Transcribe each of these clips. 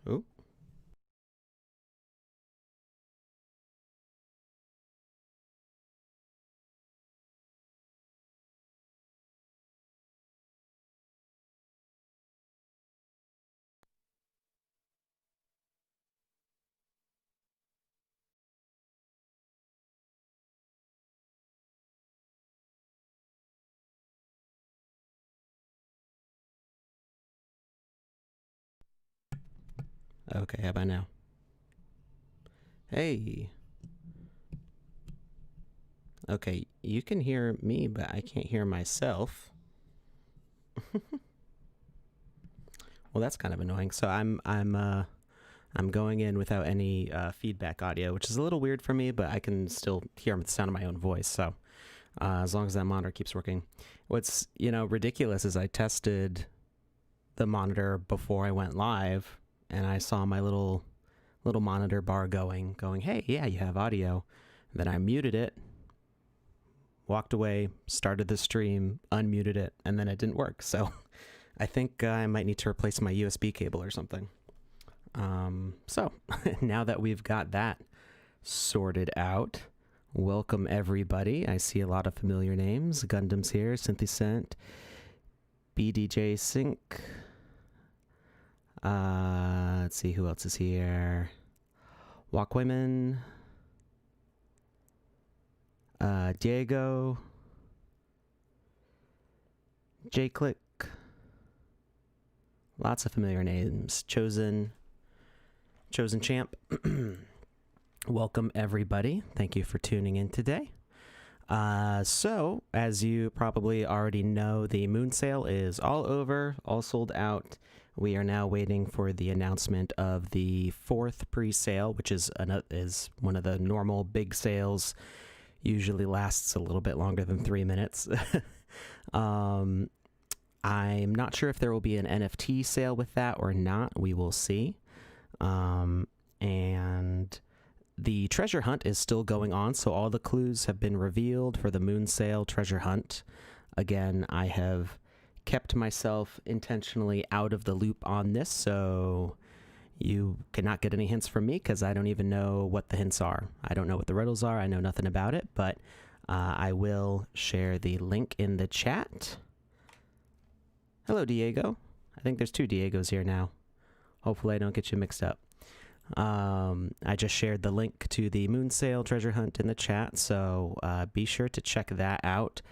Ooh. Okay, how about now? Hey. Okay, you can hear me, but I can't hear myself. Well, that's kind of annoying. So I'm going in without any feedback audio, which is a little weird for me, but I can still hear the sound of my own voice. So as long as that monitor keeps working. What's ridiculous is I tested the monitor before I went live, and I saw my little monitor bar going. Hey, yeah, you have audio. And then I muted it, walked away, started the stream, unmuted it, and then it didn't work. So I think I might need to replace my USB cable or something. So now that we've got that sorted out, welcome everybody. I see a lot of familiar names. Gundam's here, Cynthicent, BDJ Sync. Let's see who else is here. Walkwomen. Diego. J-Click. Lots of familiar names. Chosen Champ. Welcome everybody. Thank you for tuning in today. So, as you probably already know, the moon sale is all over, all sold out. We are now waiting for the announcement of the 4th pre-sale, which is one of the normal big sales. Usually lasts a little bit longer than 3 minutes. I'm not sure if there will be an NFT sale with that or not. We will see. And the treasure hunt is still going on, so all the clues have been revealed for the moon sale treasure hunt. Again, I have kept myself intentionally out of the loop on this, so you cannot get any hints from me because I don't even know what the hints are. I don't know what the riddles are. I know nothing about it, but I will share the link in the chat. Hello, Diego. I think there's 2 Diegos here now. Hopefully I don't get you mixed up. I just shared the link to the moon sale treasure hunt in the chat, so be sure to check that out.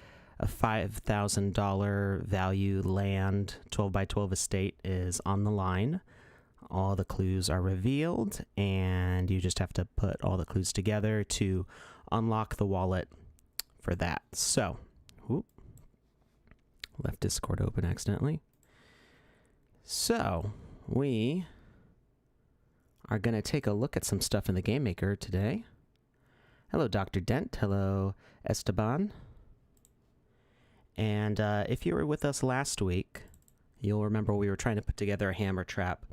A $5,000 value land 12 by 12 estate is on the line. All the clues are revealed, and you just have to put all the clues together to unlock the wallet for that. So, whoop, left Discord open accidentally. So, we are going to take a look at some stuff in the Game Maker today. Hello, Dr. Dent. Hello, Esteban. And if you were with us last week, you'll remember we were trying to put together a hammer trap,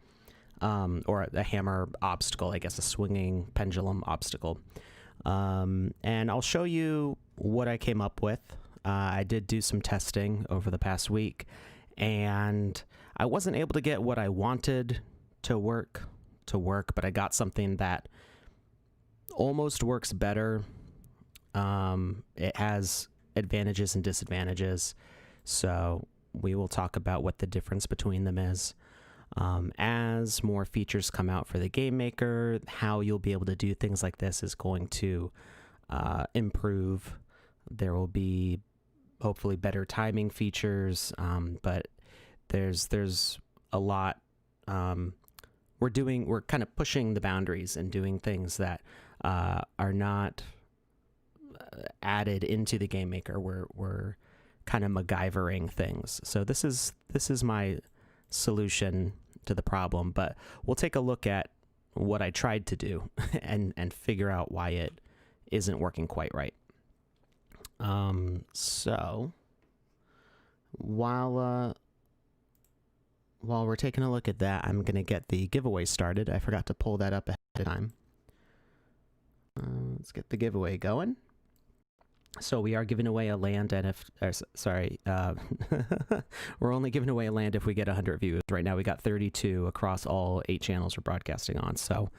or a hammer obstacle, I guess, a swinging pendulum obstacle. And I'll show you what I came up with. I did do some testing over the past week, and I wasn't able to get what I wanted to work, but I got something that almost works better. It has advantages and disadvantages, so we will talk about what the difference between them is. As more features come out for the Game Maker, how you'll be able to do things like this is going to improve. There will be hopefully better timing features, but there's a lot. We're kind of pushing the boundaries and doing things that are not added into the Game Maker. We're kind of MacGyvering things. So this is my solution to the problem, but we'll take a look at what I tried to do and figure out why it isn't working quite right. So while we're taking a look at that, I'm gonna get the giveaway started. I forgot to pull that up ahead of time. Let's get the giveaway going. So we are giving away a land, and we're only giving away a land if we get 100 views. Right now we got 32 across all 8 channels we're broadcasting on. So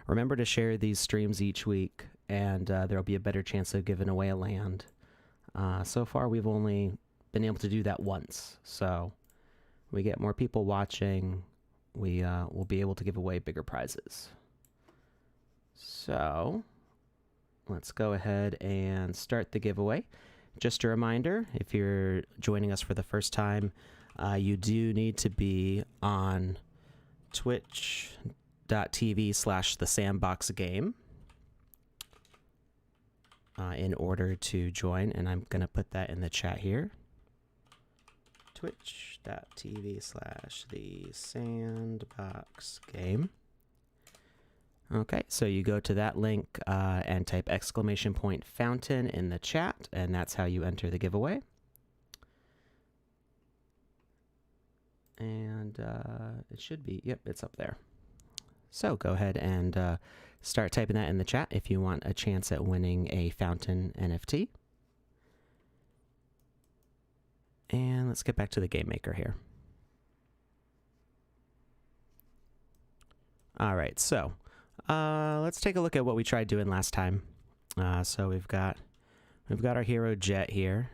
remember to share these streams each week, and there'll be a better chance of giving away a land. So far we've only been able to do that once. So we get more people watching, we will be able to give away bigger prizes. So let's go ahead and start the giveaway. Just a reminder, if you're joining us for the first time, you do need to be on twitch.tv/the Sandbox game in order to join, and I'm going to put that in the chat here. twitch.tv/the Sandbox game. Okay, so you go to that link and type !fountain in the chat, and that's how you enter the giveaway. And it should be, yep, it's up there. So go ahead and start typing that in the chat if you want a chance at winning a Fountain NFT. And let's get back to the game maker here. All right, so let's take a look at what we tried doing last time. So we've got our hero Jet here,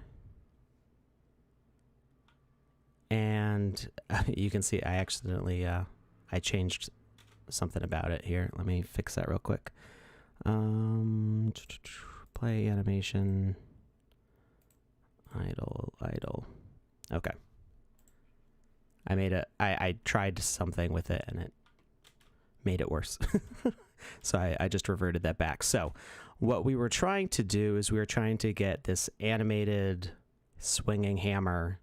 and you can see I accidentally I changed something about it here. Let me fix that real quick. Play animation, idle. Okay. I tried something with it and it made it worse. So I just reverted that back. So what we were trying to do is we were trying to get this animated swinging hammer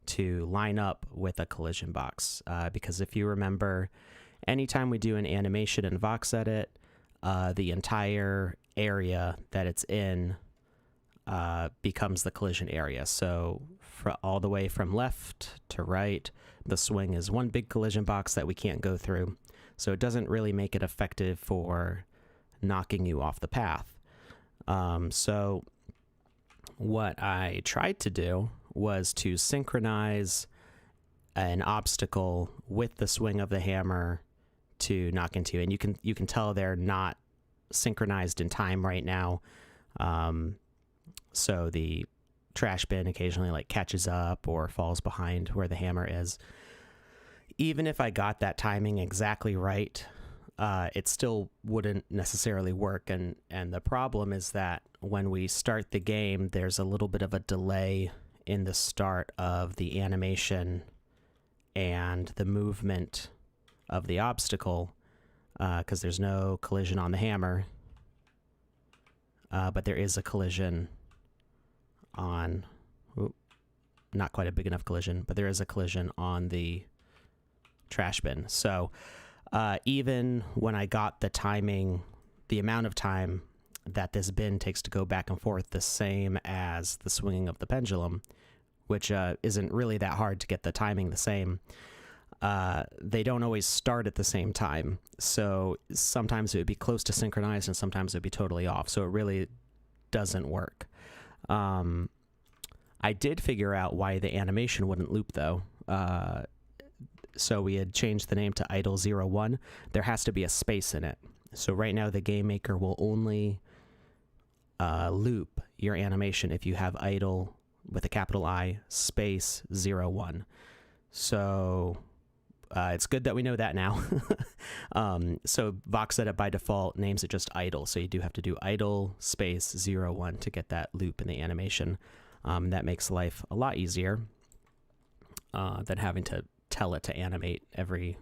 to line up with a collision box. Because if you remember, anytime we do an animation in VoxEdit, the entire area that it's in becomes the collision area. So all the way from left to right, the swing is one big collision box that we can't go through. So it doesn't really make it effective for knocking you off the path. So what I tried to do was to synchronize an obstacle with the swing of the hammer to knock into. And you can tell they're not synchronized in time right now. So the trash bin occasionally like catches up or falls behind where the hammer is. Even if I got that timing exactly right, it still wouldn't necessarily work. And the problem is that when we start the game, there's a little bit of a delay in the start of the animation and the movement of the obstacle, because there's no collision on the hammer, but there is a collision on, not quite a big enough collision, but there is a collision on the trash bin. So even when I got the timing, the amount of time that this bin takes to go back and forth the same as the swinging of the pendulum, which isn't really that hard to get the timing the same, they don't always start at the same time. So sometimes it would be close to synchronized and sometimes it would be totally off. So it really doesn't work. I did figure out why the animation wouldn't loop though. So we had changed the name to idle01. There has to be a space in it. So right now the game maker will only loop your animation if you have idle with a capital I space 01. So it's good that we know that now. So VoxEdit by default names it just idle. So you do have to do idle space 01 to get that loop in the animation. That makes life a lot easier than having to tell it to animate every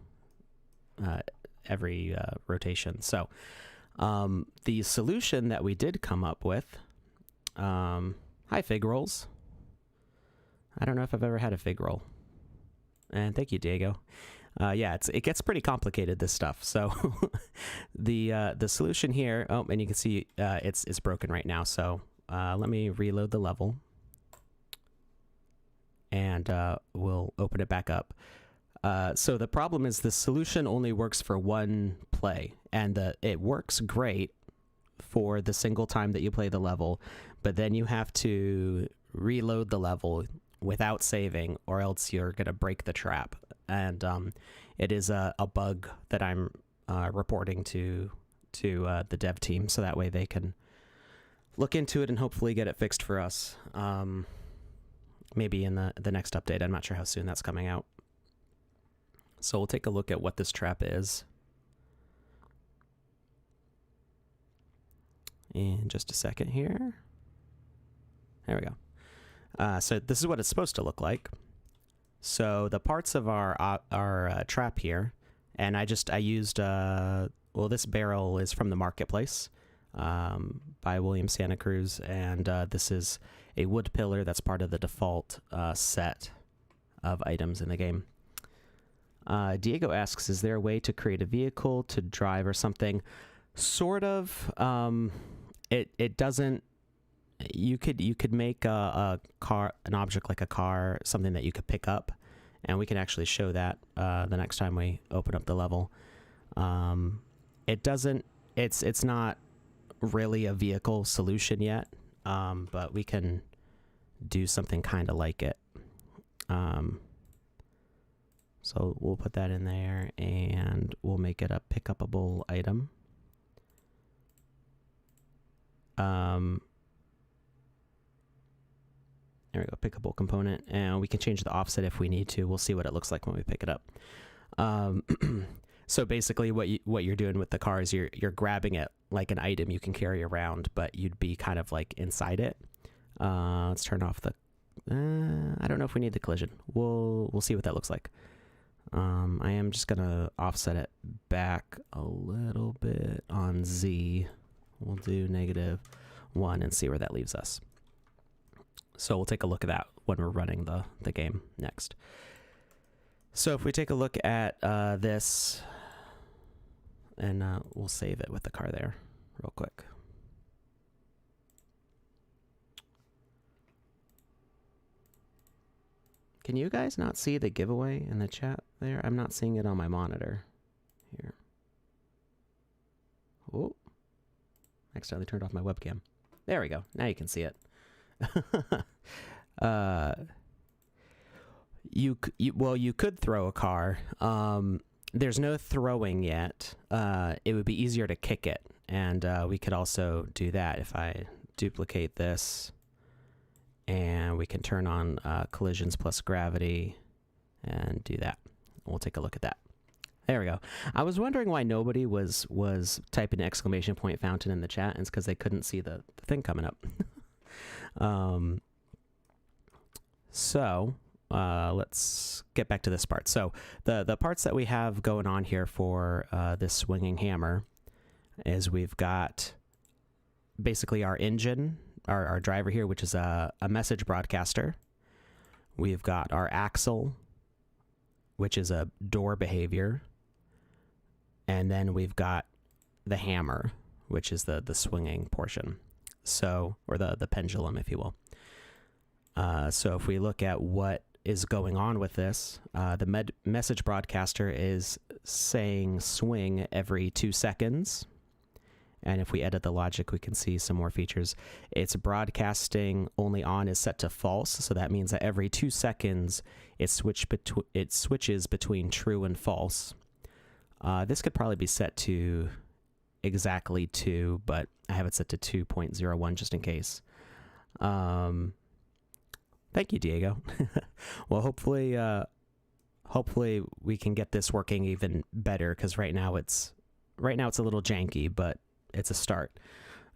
rotation. So the solution that we did come up with, hi Fig Rolls. I don't know if I've ever had a Fig Roll. And thank you, Diego. Yeah, it gets pretty complicated, this stuff. So the solution here, oh, and you can see it's broken right now. So let me reload the level. And we'll open it back up. So the problem is the solution only works for one play, and it works great for the single time that you play the level, but then you have to reload the level without saving, or else you're going to break the trap. And it is a bug that I'm reporting to the dev team, so that way they can look into it and hopefully get it fixed for us. Maybe in the next update. I'm not sure how soon that's coming out. So we'll take a look at what this trap is in just a second here. There we go. So this is what it's supposed to look like. So the parts of our trap here, and I used well, this barrel is from the marketplace by William Santa Cruz, and this is a wood pillar that's part of the default set of items in the game. Diego asks, is there a way to create a vehicle to drive or something? Sort of. It doesn't. You could make a car, an object like a car, something that you could pick up, and we can actually show that the next time we open up the level. It doesn't. It's not really a vehicle solution yet, but we can do something kind of like it. So we'll put that in there, and we'll make it a pickupable item. There we go, pickable component, and we can change the offset if we need to. We'll see what it looks like when we pick it up. So basically what you're doing with the car is you're grabbing it like an item you can carry around, but you'd be kind of like inside it. Let's turn off the, I don't know if we need the collision. We'll see what that looks like. I am just gonna offset it back a little bit on Z. We'll do -1 and see where that leaves us. So we'll take a look at that when we're running the game next. So if we take a look at this, and we'll save it with the car there real quick. Can you guys not see the giveaway in the chat there? I'm not seeing it on my monitor here. Oh, I accidentally turned off my webcam. There we go. Now you can see it. You could throw a car. There's no throwing yet. It would be easier to kick it, and we could also do that if I duplicate this, and we can turn on collisions plus gravity and do that. We'll take a look at that. There we go. I was wondering why nobody was typing exclamation point fountain in the chat, and it's because they couldn't see the thing coming up. So let's get back to this part. So the parts that we have going on here for this swinging hammer is we've got basically our engine, our driver here, which is a message broadcaster. We've got our axle, which is a door behavior. And then we've got the hammer, which is the swinging portion. So, or the pendulum, if you will. So if we look at what is going on with this, the message broadcaster is saying swing every 2 seconds. And if we edit the logic, we can see some more features. Its broadcasting only on is set to false. So that means that every 2 seconds, it switches between true and false. This could probably be set to exactly 2, but I have it set to 2.01 just in case. Thank you, Diego. Well, hopefully we can get this working even better, because right now it's a little janky, but it's a start.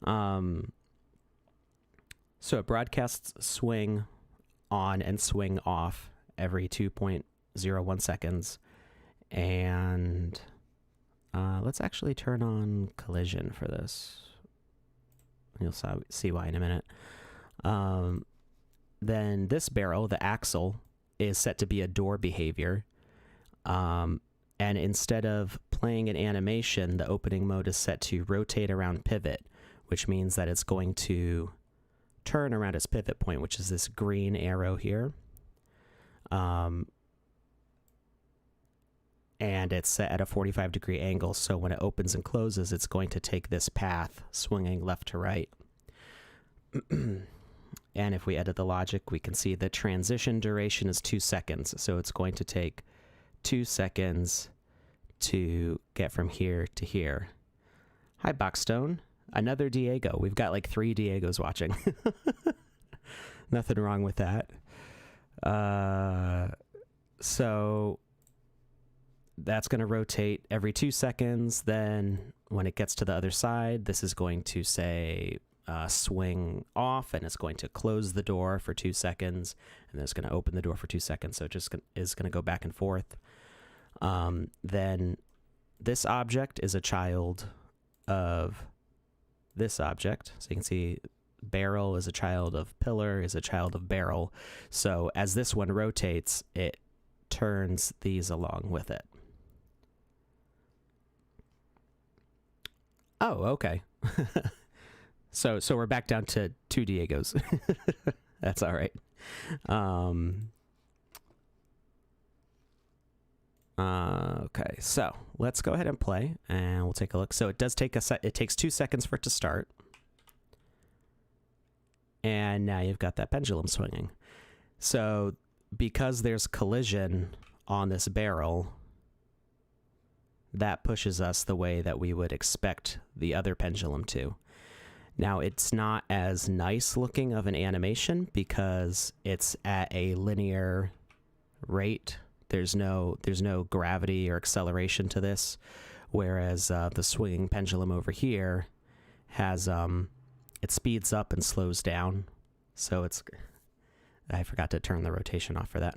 So it broadcasts swing on and swing off every 2.01 seconds. And let's actually turn on collision for this. You'll see why in a minute. Then this barrel, the axle, is set to be a door behavior. And instead of playing an animation, the opening mode is set to rotate around pivot, which means that it's going to turn around its pivot point, which is this green arrow here. And it's set at a 45-degree angle, so when it opens and closes, it's going to take this path, swinging left to right. And if we edit the logic, we can see the transition duration is 2 seconds. So it's going to take 2 seconds to get from here to here. Hi, Boxstone. Another Diego. We've got like 3 Diegos watching. Nothing wrong with that. So that's going to rotate every 2 seconds. Then when it gets to the other side, this is going to say swing off, and it's going to close the door for 2 seconds, and then it's going to open the door for 2 seconds. So it just is going to go back and forth. Then this object is a child of this object. So you can see barrel is a child of pillar, is a child of barrel. So as this one rotates, it turns these along with it. Oh, okay. So we're back down to 2 Diegos. That's all right. Okay, so let's go ahead and play, and we'll take a look. So it does take it takes 2 seconds for it to start. And now you've got that pendulum swinging. So because there's collision on this barrel, that pushes us the way that we would expect the other pendulum to. Now, it's not as nice looking of an animation because it's at a linear rate. There's no gravity or acceleration to this, whereas the swinging pendulum over here has it speeds up and slows down. So I forgot to turn the rotation off for that.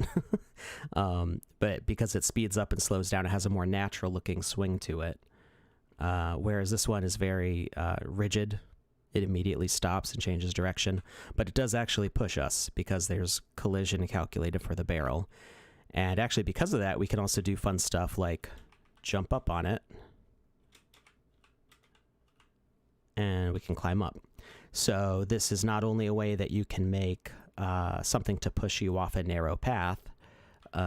But because it speeds up and slows down, it has a more natural looking swing to it. Whereas this one is very rigid. It immediately stops and changes direction, but it does actually push us because there's collision calculated for the barrel. And actually, because of that, we can also do fun stuff like jump up on it, and we can climb up. So this is not only a way that you can make something to push you off a narrow path,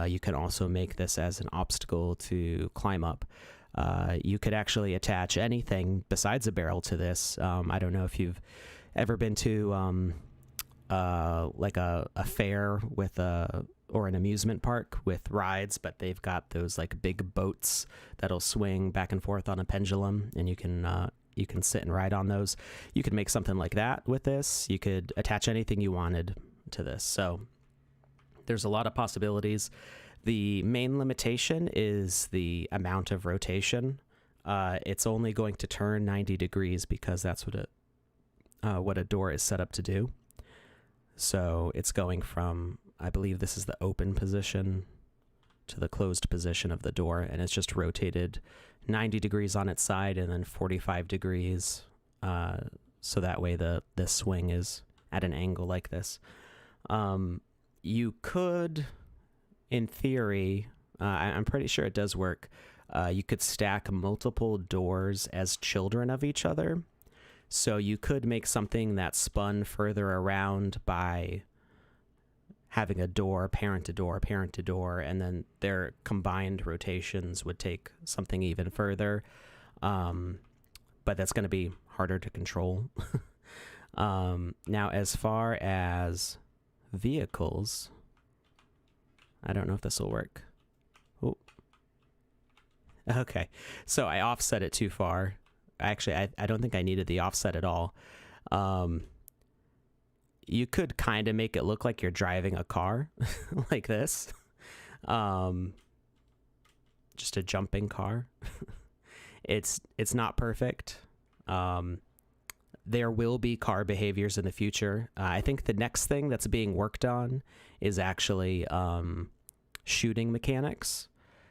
you can also make this as an obstacle to climb up. You could actually attach anything besides a barrel to this. I don't know if you've ever been to like a fair with or an amusement park with rides, but they've got those like big boats that'll swing back and forth on a pendulum, and you can sit and ride on those. You could make something like that with this. You could attach anything you wanted to this. So there's a lot of possibilities. The main limitation is the amount of rotation. It's only going to turn 90 degrees because that's what a door is set up to do. So it's going from, I believe this is the open position to the closed position of the door, and it's just rotated 90 degrees on its side and then 45 degrees. So that way this swing is at an angle like this. You could, in theory, I'm pretty sure it does work. You could stack multiple doors as children of each other. So you could make something that spun further around by having a door, parent to door, parent to door, and then their combined rotations would take something even further. But that's going to be harder to control. Now, as far as vehicles, I don't know if this will work. Oh. Okay, so I offset it too far. Actually, I don't think I needed the offset at all. You could kind of make it look like you're driving a car like this. Just a jumping car. It's not perfect. There will be car behaviors in the future. I think the next thing that's being worked on is actually shooting mechanics.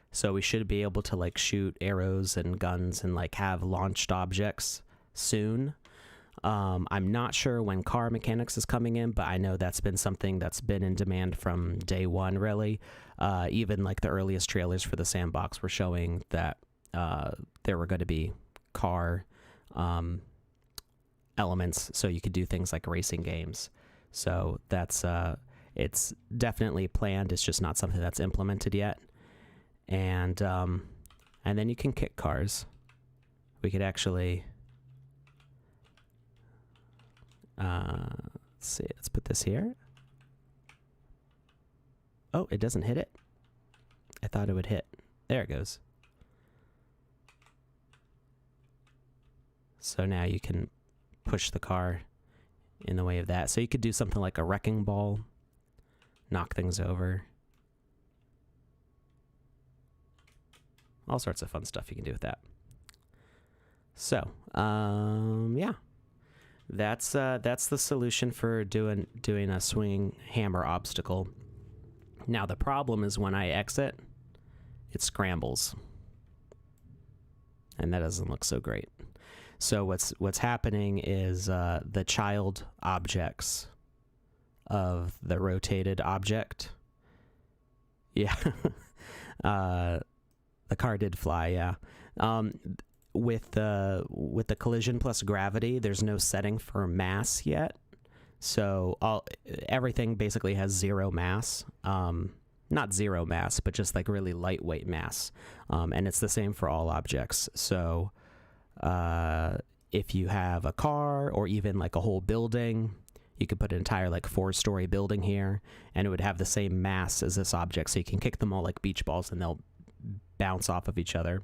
So we should be able to like shoot arrows and guns and like have launched objects soon. I'm not sure when car mechanics is coming in, but I know that's been something that's been in demand from day one, really. Even like the earliest trailers for the Sandbox were showing that there were going to be car elements, so you could do things like racing games. So that's it's definitely planned. It's just not something that's implemented yet. And then you can kick cars. We could actually Let's see, let's put this here. Oh, it doesn't hit it. I thought it would hit. There it goes. So now you can push the car in the way of that. So you could do something like a wrecking ball, knock things over. All sorts of fun stuff you can do with that. So, yeah, that's the solution for doing a swinging hammer obstacle. Now the problem is when I exit, it scrambles, and that doesn't look so great. So what's happening is the child objects of the rotated object. Yeah, the car did fly. Yeah. With the collision plus gravity, there's no setting for mass yet, so everything basically has zero mass. Not zero mass, but just like really lightweight mass, and it's the same for all objects. So if you have a car or even like a whole building, you could put an entire like 4-story building here, and it would have the same mass as this object. So you can kick them all like beach balls, and they'll bounce off of each other.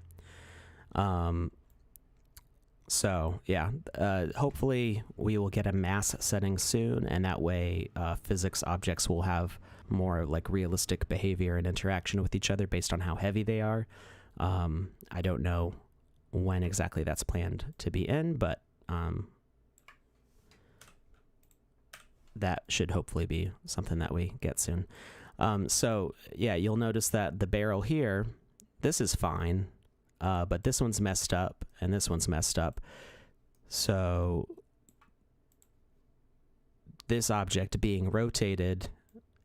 So yeah, hopefully we will get a mass setting soon, and that way physics objects will have more like realistic behavior and interaction with each other based on how heavy they are. I don't know when exactly that's planned to be in, but that should hopefully be something that we get soon. So yeah, you'll notice that the barrel here, this is fine. But this one's messed up, and this one's messed up. So this object being rotated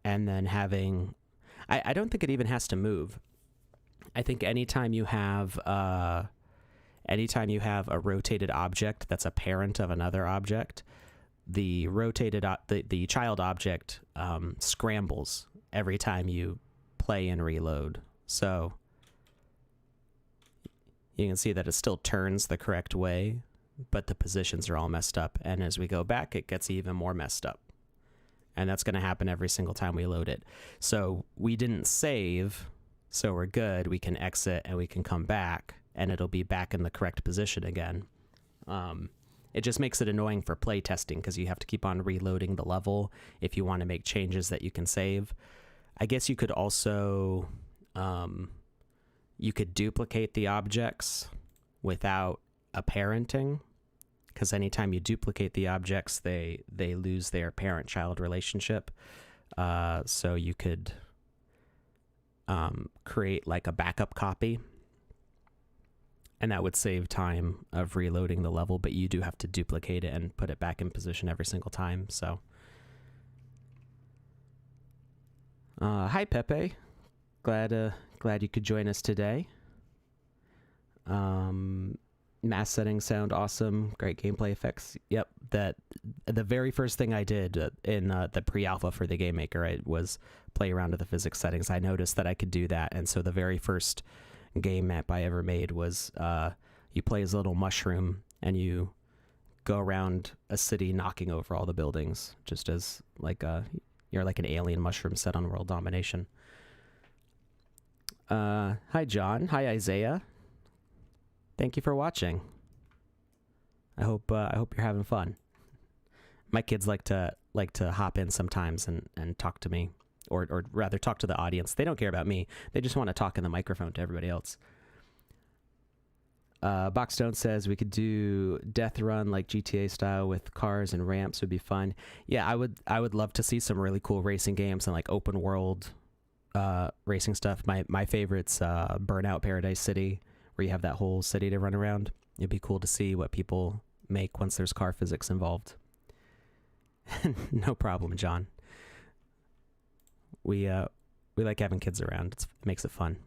and then having... I don't think it even has to move. I think anytime you have a rotated object that's a parent of another object, the the child object scrambles every time you play and reload. So you can see that it still turns the correct way, but the positions are all messed up. And as we go back, it gets even more messed up. And that's going to happen every single time we load it. So we didn't save, so we're good. We can exit and we can come back, and it'll be back in the correct position again. It just makes it annoying for play testing because you have to keep on reloading the level if you want to make changes that you can save. I guess you could also... you could duplicate the objects without a parenting, because anytime you duplicate the objects, they lose their parent-child relationship. So you could create like a backup copy, and that would save time of reloading the level, but you do have to duplicate it and put it back in position every single time. So, hi Pepe, glad you could join us today. Mass settings sound awesome. Great gameplay effects. Yep, the very first thing I did in the pre-alpha for the Game Maker was play around with the physics settings. I noticed that I could do that, and so the very first game map I ever made was you play as a little mushroom and you go around a city knocking over all the buildings, just as like you're like an alien mushroom set on world domination. Hi John. Hi Isaiah. Thank you for watching. I hope you're having fun. My kids like to hop in sometimes and talk to me, or rather talk to the audience. They don't care about me. They just want to talk in the microphone to everybody else. Boxstone says we could do death run like GTA style with cars and ramps would be fun. Yeah, I would love to see some really cool racing games and like open world racing stuff. My favorite's Burnout Paradise City, where you have that whole city to run around. It'd be cool to see what people make once there's car physics involved. No problem, John. We like having kids around. It makes it fun.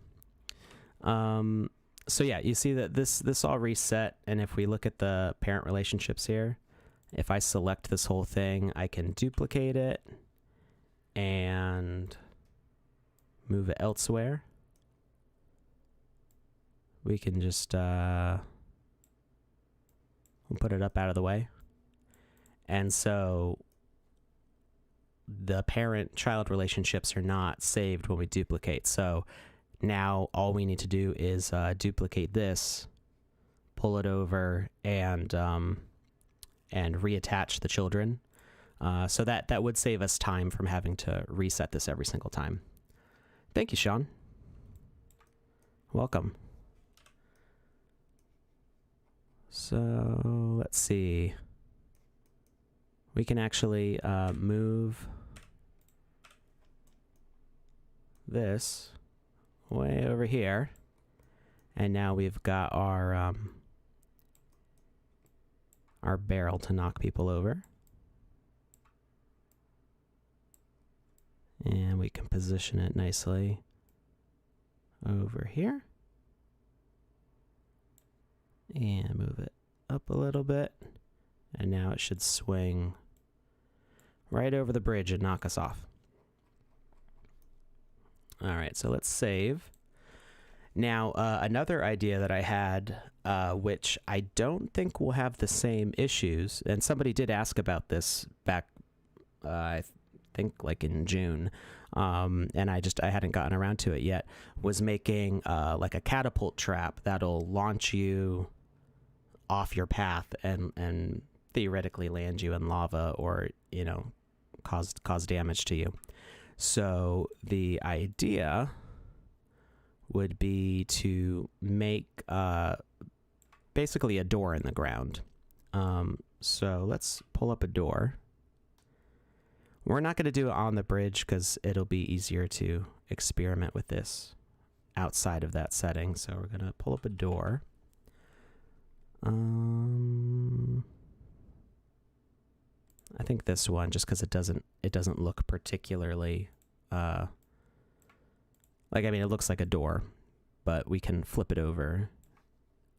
So yeah, you see that this all reset, and if we look at the parent relationships here, if I select this whole thing, I can duplicate it and move it elsewhere. We can just we'll put it up out of the way. And so the parent-child relationships are not saved when we duplicate. So now all we need to do is duplicate this, pull it over, and reattach the children. So that would save us time from having to reset this every single time. Thank you, Sean. Welcome. So let's see. We can actually move this way over here. And now we've got our barrel to knock people over. And we can position it nicely over here. And move it up a little bit. And now it should swing right over the bridge and knock us off. All right, so let's save. Now, another idea that I had, which I don't think will have the same issues, and somebody did ask about this back, I think like in June, and I hadn't gotten around to it yet, was making like a catapult trap that'll launch you off your path and theoretically land you in lava, or cause damage to you. So the idea would be to make basically a door in the ground. So let's pull up a door. We're not going to do it on the bridge because it'll be easier to experiment with this outside of that setting. So we're going to pull up a door. I think this one, just because it doesn't look particularly it looks like a door, but we can flip it over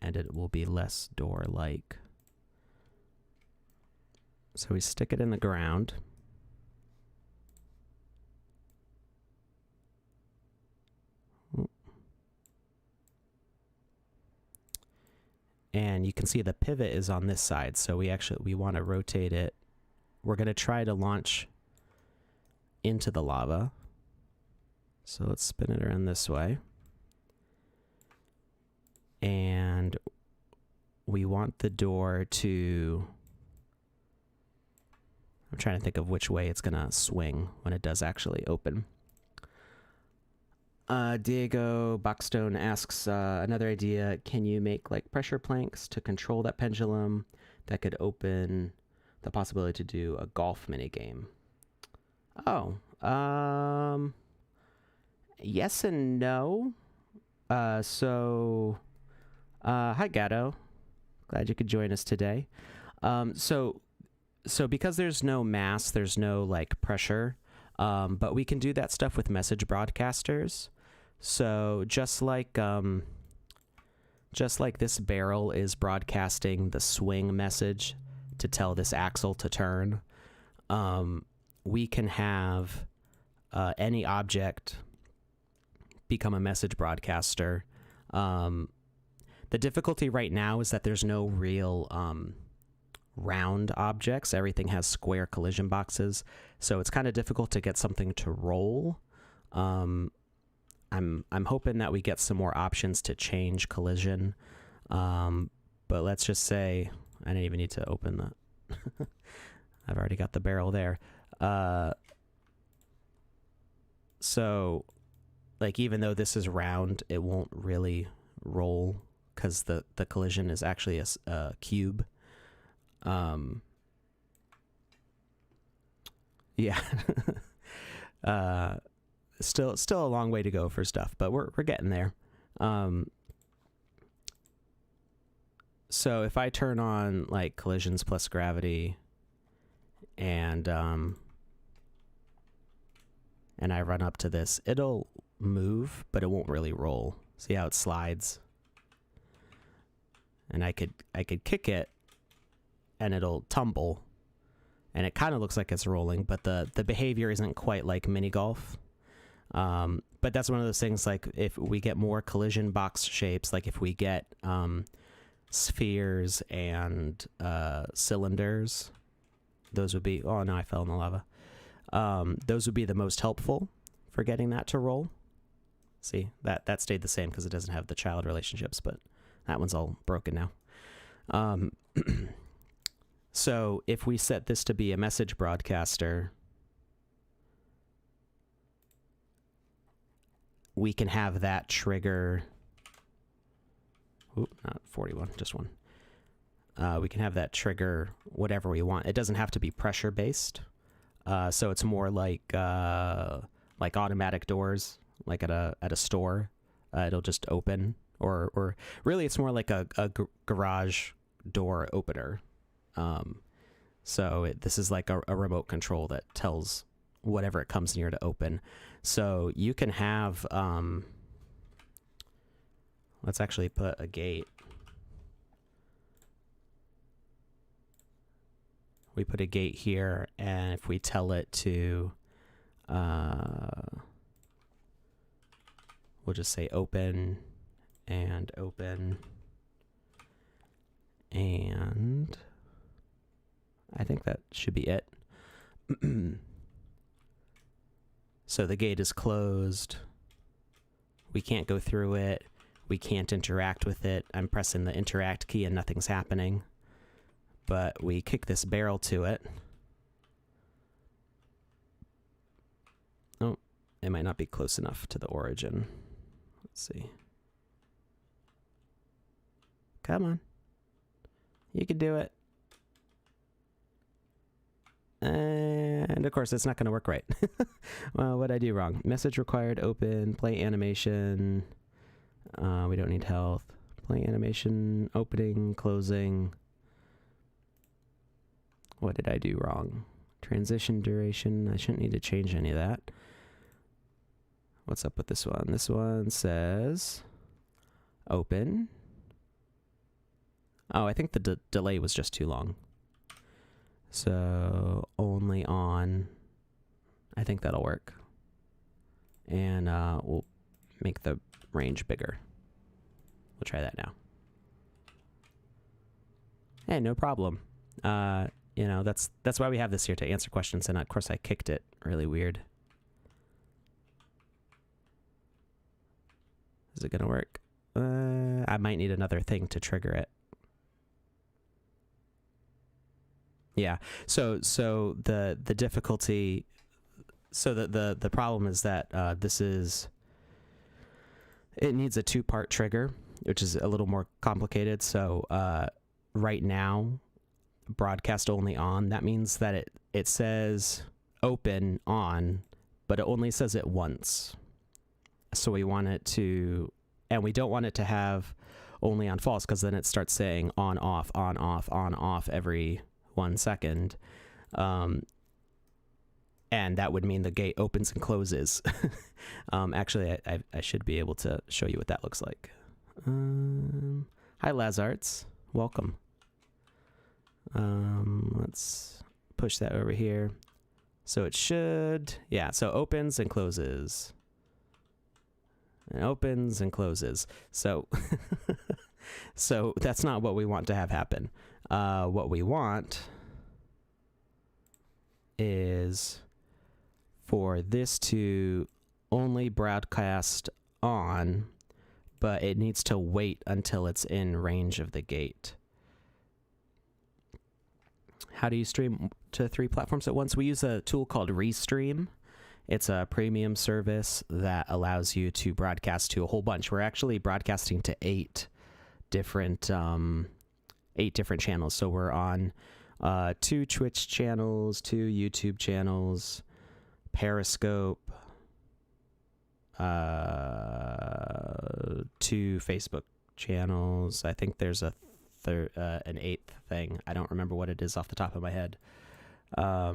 and it will be less door-like. So we stick it in the ground. And you can see the pivot is on this side, so we want to rotate it. We're going to try to launch into the lava. So let's spin it around this way. And we want the door to... I'm trying to think of which way it's going to swing when it does actually open. Diego Buckstone asks, another idea, can you make like pressure planks to control that pendulum that could open the possibility to do a golf mini game? Oh, yes and no. Hi Gatto, glad you could join us today. So because there's no mass, there's no like pressure, but we can do that stuff with message broadcasters. So just like this barrel is broadcasting the swing message to tell this axle to turn, we can have any object become a message broadcaster. The difficulty right now is that there's no real round objects. Everything has square collision boxes, so it's kind of difficult to get something to roll. I'm hoping that we get some more options to change collision, but let's just say I didn't even need to open that. I've already got the barrel there. So like even though this is round, it won't really roll because the collision is actually a cube. Yeah. Still a long way to go for stuff, but we're getting there. So if I turn on like collisions plus gravity and I run up to this, it'll move, but it won't really roll. See how it slides? And I could kick it and it'll tumble, and it kind of looks like it's rolling, but the behavior isn't quite like mini golf. But that's one of those things, like if we get more collision box shapes, like if we get spheres and cylinders, those would be... Oh no, I fell in the lava. Those would be the most helpful for getting that to roll. See, that stayed the same because it doesn't have the child relationships, but that one's all broken now. So if we set this to be a message broadcaster, we can have that trigger. Oop, not 41, just one. We can have that trigger whatever we want. It doesn't have to be pressure based. So it's more like automatic doors, like at a store. It'll just open, or really it's more like a garage door opener. So this is like a remote control that tells whatever it comes near to open. So you can have, let's actually put a gate. We put a gate here, and if we tell it to, we'll just say open and open, and I think that should be it. So the gate is closed. We can't go through it. We can't interact with it. I'm pressing the interact key and nothing's happening. But we kick this barrel to it. Oh, it might not be close enough to the origin. Let's see. Come on. You can do it. And of course, it's not going to work right. Well, what did I do wrong? Message required, open, play animation. We don't need health. Play animation, opening, closing. What did I do wrong? Transition duration. I shouldn't need to change any of that. What's up with this one? This one says open. Oh, I think the delay was just too long. So only on. I think that'll work. And we'll make the range bigger. We'll try that now. Hey, no problem. You know, that's why we have this here, to answer questions, and of course I kicked it really weird. Is it gonna work? I might need another thing to trigger it. Yeah. So the difficulty, so the problem is that it needs a 2-part trigger, which is a little more complicated. So right now, broadcast only on, that means that it says open on, but it only says it once. So we want it to, and we don't want it to have only on false, because then it starts saying on off every 1 second. And that would mean the gate opens and closes. Actually, I should be able to show you what that looks like. Hi, Lazarts. Welcome. Let's push that over here. So it should, yeah, so opens and closes. And opens and closes. So, so that's not what we want to have happen. What we want is for this to only broadcast on, but it needs to wait until it's in range of the gate. How do you stream to 3 platforms at once? We use a tool called Restream. It's a premium service that allows you to broadcast to a whole bunch. We're actually broadcasting to 8 different channels. So we're on 2 Twitch channels, 2 YouTube channels, Periscope, 2 Facebook channels. I think there's an 8th thing. I don't remember what it is off the top of my head. Yeah,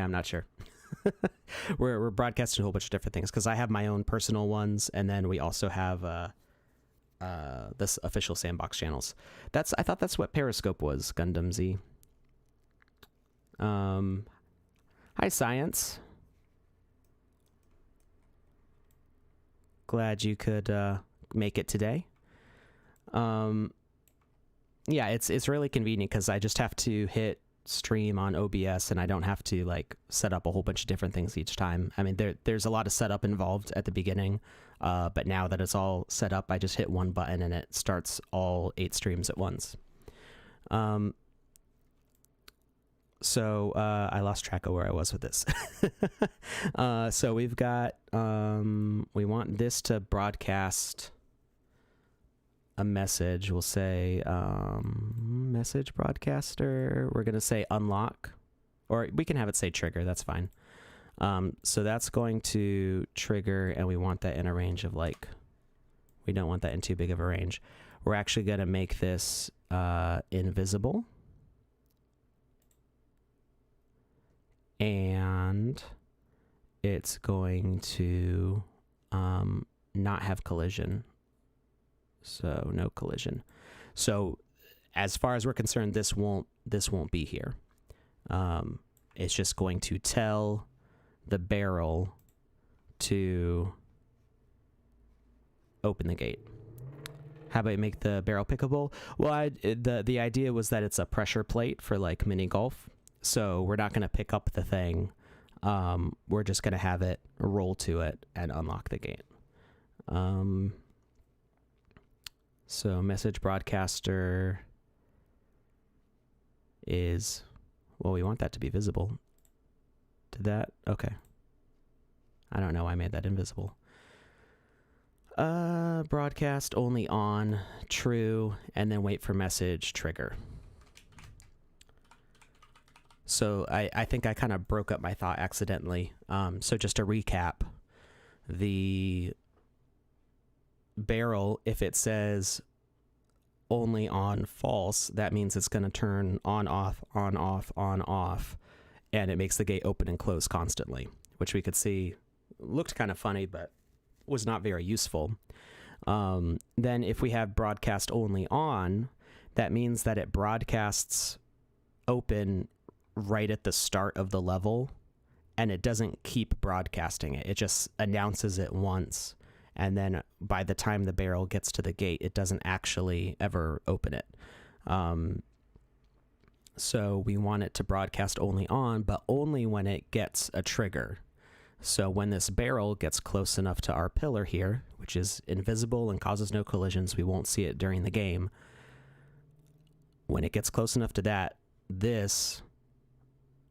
I'm not sure. We're broadcasting a whole bunch of different things, because I have my own personal ones, and then we also have this official Sandbox channels. I thought that's what Periscope was, Gundam Z. Hi, Science. Glad you could make it today. Yeah, it's really convenient, because I just have to hit stream on OBS and I don't have to like set up a whole bunch of different things each time. I mean, there's a lot of setup involved at the beginning, but now that it's all set up, I just hit one button and it starts all 8 streams at once. So I lost track of where I was with this. So we've got, we want this to broadcast a message. We'll say message broadcaster. We're going to say unlock, or we can have it say trigger. That's fine. So that's going to trigger, and we want that in a range of like, we don't want that in too big of a range. We're actually going to make this invisible. And it's going to not have collision. So no collision. So as far as we're concerned, this won't be here. It's just going to tell the barrel to open the gate. How about you make the barrel pickable? Well, the idea was that it's a pressure plate for like mini golf. So we're not going to pick up the thing. We're just going to have it roll to it and unlock the gate. So message broadcaster is, well, we want that to be visible. Did that? Okay. I don't know why I made that invisible. Broadcast only on, true, and then wait for message trigger. So I think I kind of broke up my thought accidentally. So just to recap, the barrel, if it says only on false, that means it's going to turn on, off, and it makes the gate open and close constantly, which we could see looked kind of funny, but was not very useful. Then if we have broadcast only on, that means that it broadcasts open right at the start of the level, and it doesn't keep broadcasting it. It just announces it once, and then by the time the barrel gets to the gate, it doesn't actually ever open it. So we want it to broadcast only on, but only when it gets a trigger. So when this barrel gets close enough to our pillar here, which is invisible and causes no collisions, we won't see it during the game. When it gets close enough to that, this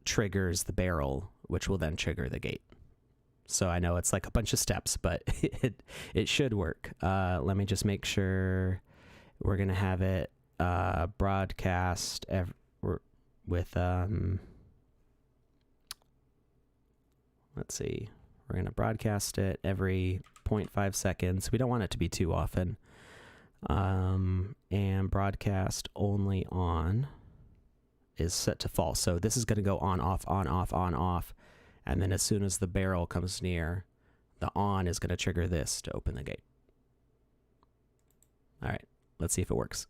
triggers the barrel, which will then trigger the gate. So I know it's like a bunch of steps, but it should work. Let me just make sure we're going to have it broadcast with, let's see, we're going to broadcast it every 0.5 seconds. We don't want it to be too often. And broadcast only on is set to false. So this is going to go on, off, on, off, on, off. And then as soon as the barrel comes near, the on is going to trigger this to open the gate. All right, let's see if it works.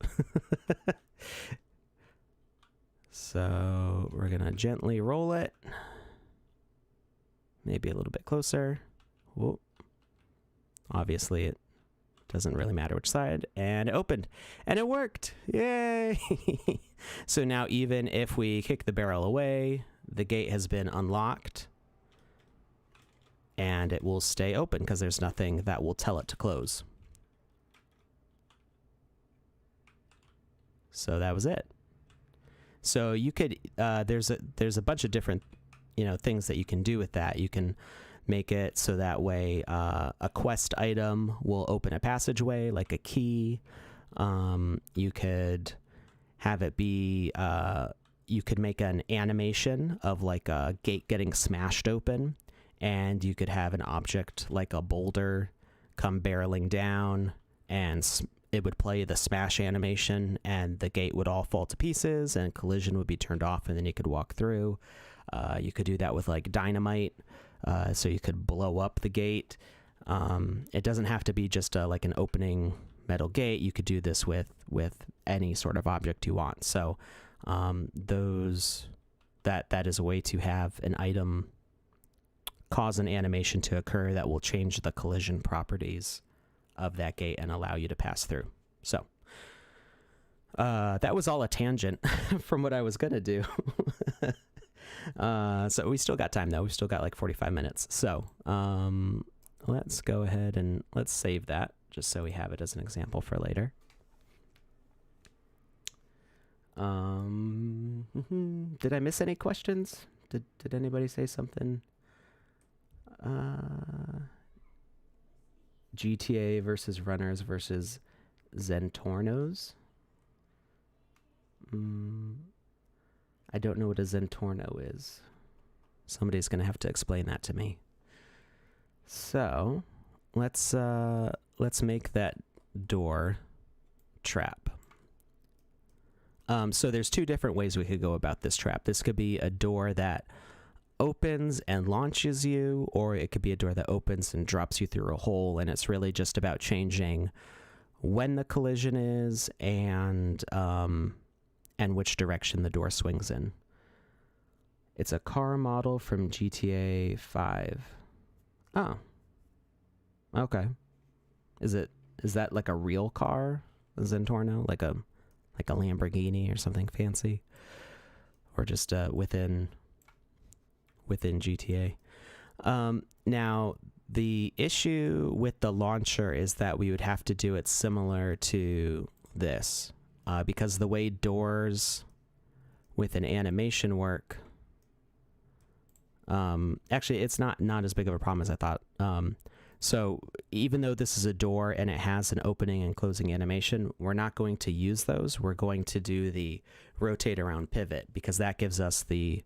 So we're going to gently roll it. Maybe a little bit closer. Whoa. Obviously, it doesn't really matter which side. And it opened. And it worked. Yay! So now even if we kick the barrel away, the gate has been unlocked. And it will stay open because there's nothing that will tell it to close. So that was it. So you could, there's a bunch of different, things that you can do with that. You can make it so that way a quest item will open a passageway, like a key. You could have it be, you could make an animation of like a gate getting smashed open, and you could have an object like a boulder come barreling down, and it would play the smash animation, and the gate would all fall to pieces, and collision would be turned off, and then you could walk through. You could do that with like dynamite, so you could blow up the gate. It doesn't have to be just like an opening metal gate. You could do this with any sort of object you want. So that is a way to have an item cause an animation to occur that will change the collision properties of that gate and allow you to pass through. So that was all a tangent from what I was gonna do. So we still got time though. We've still got like 45 minutes. So let's go ahead and let's save that just so we have it as an example for later. Did I miss any questions? Did anybody say something? GTA versus runners versus Zentornos. I don't know what a Zentorno is. Somebody's gonna have to explain that to me. So let's make that door trap. So there's two different ways we could go about this trap. This could be a door that opens and launches you, or it could be a door that opens and drops you through a hole, and it's really just about changing when the collision is and which direction the door swings in. It's a car model from GTA 5. Oh. Okay. Is that like a real car, a Zentorno? Like a Lamborghini or something fancy? Or just within GTA. Now, the issue with the launcher is that we would have to do it similar to this, because the way doors with an animation work, actually, it's not as big of a problem as I thought. So even though this is a door and it has an opening and closing animation, we're not going to use those. We're going to do the rotate around pivot because that gives us the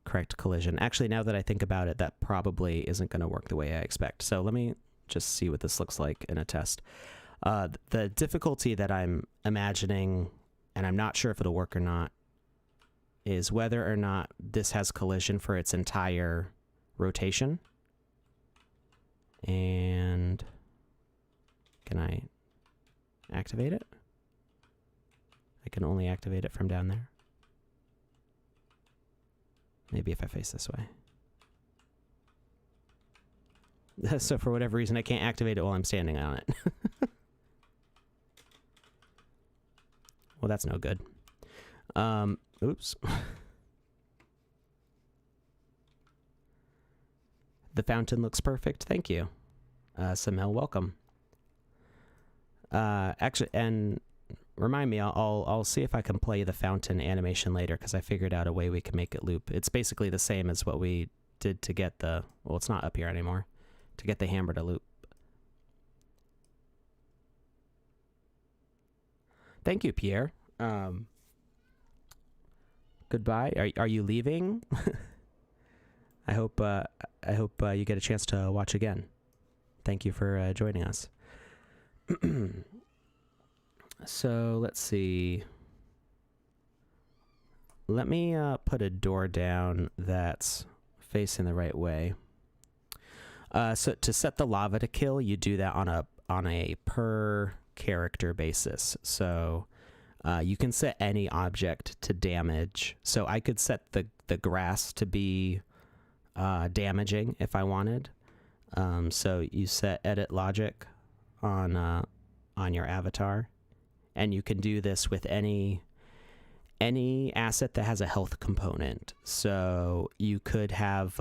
correct collision. Actually, now that I think about it, that probably isn't going to work the way I expect. So let me just see what this looks like in a test. The difficulty that I'm imagining, and I'm not sure if it'll work or not, is whether or not this has collision for its entire rotation. And can I activate it? I can only activate it from down there. Maybe if I face this way. So for whatever reason, I can't activate it while I'm standing on it. Well, that's no good. Oops. The fountain looks perfect. Thank you. Samel, welcome. Actually, and remind me, I'll see if I can play the fountain animation later because I figured out a way we can make it loop. It's basically the same as what we did to get the, well, it's not up here anymore, to get the hammer to loop. Thank you, Pierre. Goodbye. Are you leaving? I hope you get a chance to watch again. Thank you for joining us. So let's see. Let me put a door down that's facing the right way. So to set the lava to kill, you do that on a per character basis. So you can set any object to damage. So I could set the grass to be damaging if I wanted. So you set edit logic on your avatar, and you can do this with any asset that has a health component. So you could have,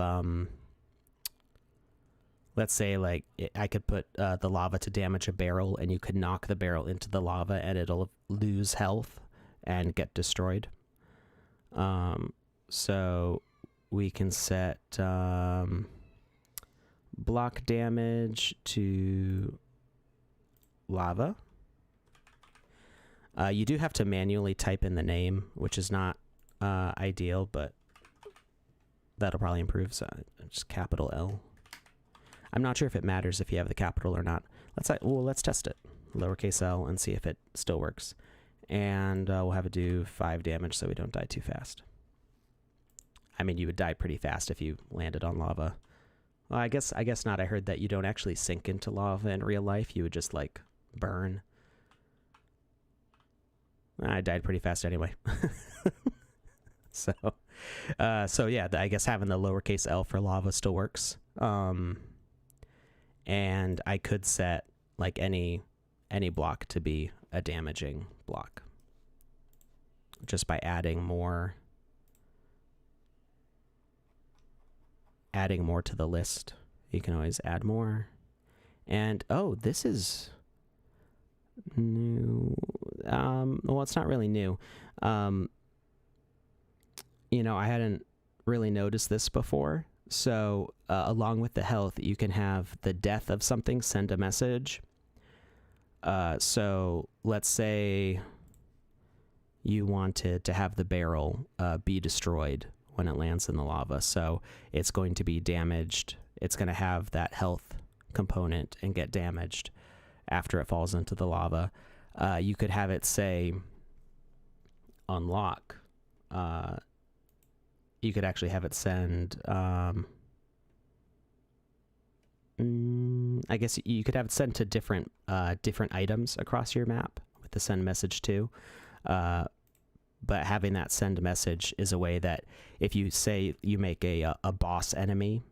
let's say, like I could put the lava to damage a barrel, and you could knock the barrel into the lava, and it'll lose health and get destroyed. So we can set block damage to lava. You do have to manually type in the name, which is not ideal, but that'll probably improve. So just capital L. I'm not sure if it matters if you have the capital or not. Let's test it. Lowercase l and see if it still works. And we'll have it do 5 damage so we don't die too fast. I mean, you would die pretty fast if you landed on lava. Well, I guess not. I heard that you don't actually sink into lava in real life. You would just, like, burn. I died pretty fast anyway. So yeah, I guess having the lowercase l for lava still works. And I could set, like, any block to be a damaging block just by adding more adding more to the list. You can always add more. And, oh, this is new. Well, it's not really new. I hadn't really noticed this before. So along with the health, you can have the death of something send a message. So let's say you wanted to have the barrel be destroyed when it lands in the lava. So it's going to be damaged. It's going to have that health component and get damaged after it falls into the lava. You could have it say unlock. You could actually have it send, I guess you could have it sent to different items across your map with the send message too. But having that send message is a way that if you say you make a boss enemy,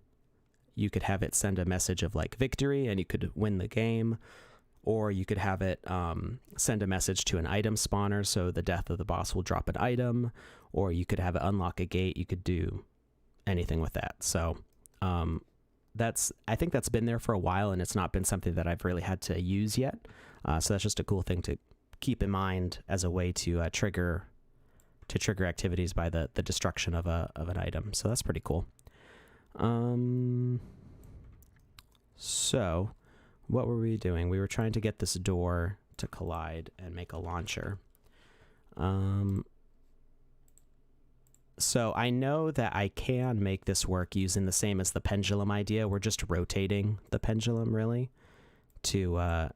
you could have it send a message of like victory and you could win the game. Or you could have it send a message to an item spawner, so the death of the boss will drop an item. Or you could have it unlock a gate. You could do anything with that. So I think that's been there for a while, and it's not been something that I've really had to use yet. So that's just a cool thing to keep in mind as a way to trigger activities by the destruction of an item. So that's pretty cool. So what were we doing? We were trying to get this door to collide and make a launcher. So I know that I can make this work using the same as the pendulum idea. We're just rotating the pendulum really to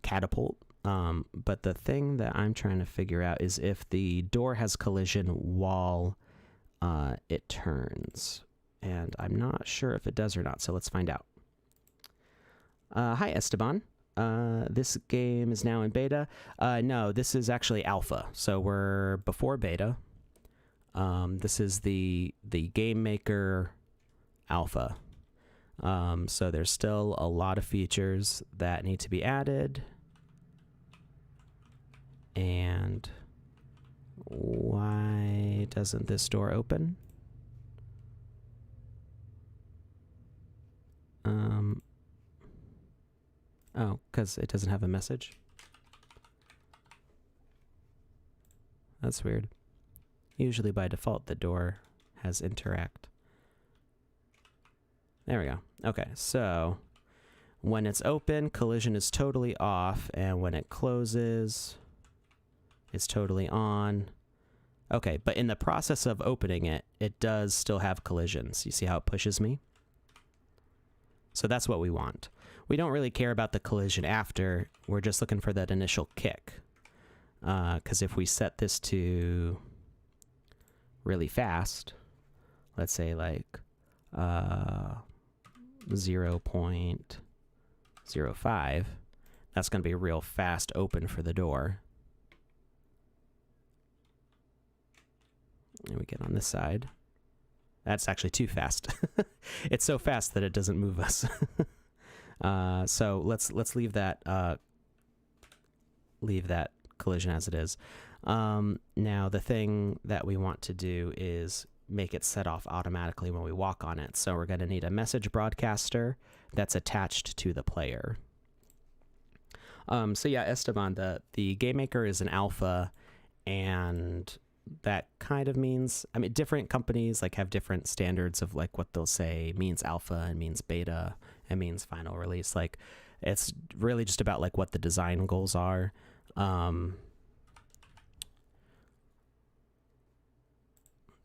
catapult. But the thing that I'm trying to figure out is if the door has collision while it turns. And I'm not sure if it does or not, so let's find out. Hi, Esteban. This game is now in beta. No, this is actually alpha, so we're before beta. This is the Game Maker alpha. So there's still a lot of features that need to be added. And why doesn't this door open? Oh, because it doesn't have a message. That's weird. Usually by default the door has interact. There we go. Okay, so when it's open, collision is totally off, and when it closes, it's totally on. Okay, but in the process of opening it, it does still have collisions. You see how it pushes me? So that's what we want. We don't really care about the collision after. We're just looking for that initial kick. Because if we set this to really fast, let's say like 0.05, that's going to be a real fast open for the door. And we get on this side. That's actually too fast. It's so fast that it doesn't move us. So let's leave that collision as it is. Now the thing that we want to do is make it set off automatically when we walk on it. So we're going to need a message broadcaster that's attached to the player. So yeah, Esteban, the Game Maker is an alpha, and that kind of means, I mean, different companies like have different standards of like what they'll say means alpha and means beta and means final release. Like it's really just about like what the design goals are.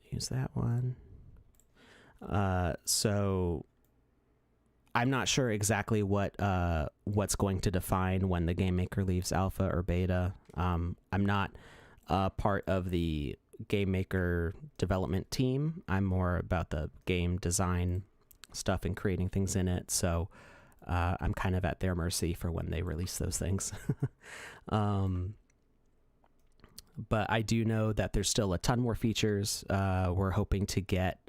Use that one. So I'm not sure exactly what's going to define when the Game Maker leaves alpha or beta. I'm not part of the Game Maker development team. I'm more about the game design stuff and creating things in it. So I'm kind of at their mercy for when they release those things. But I do know that there's still a ton more features. We're hoping to get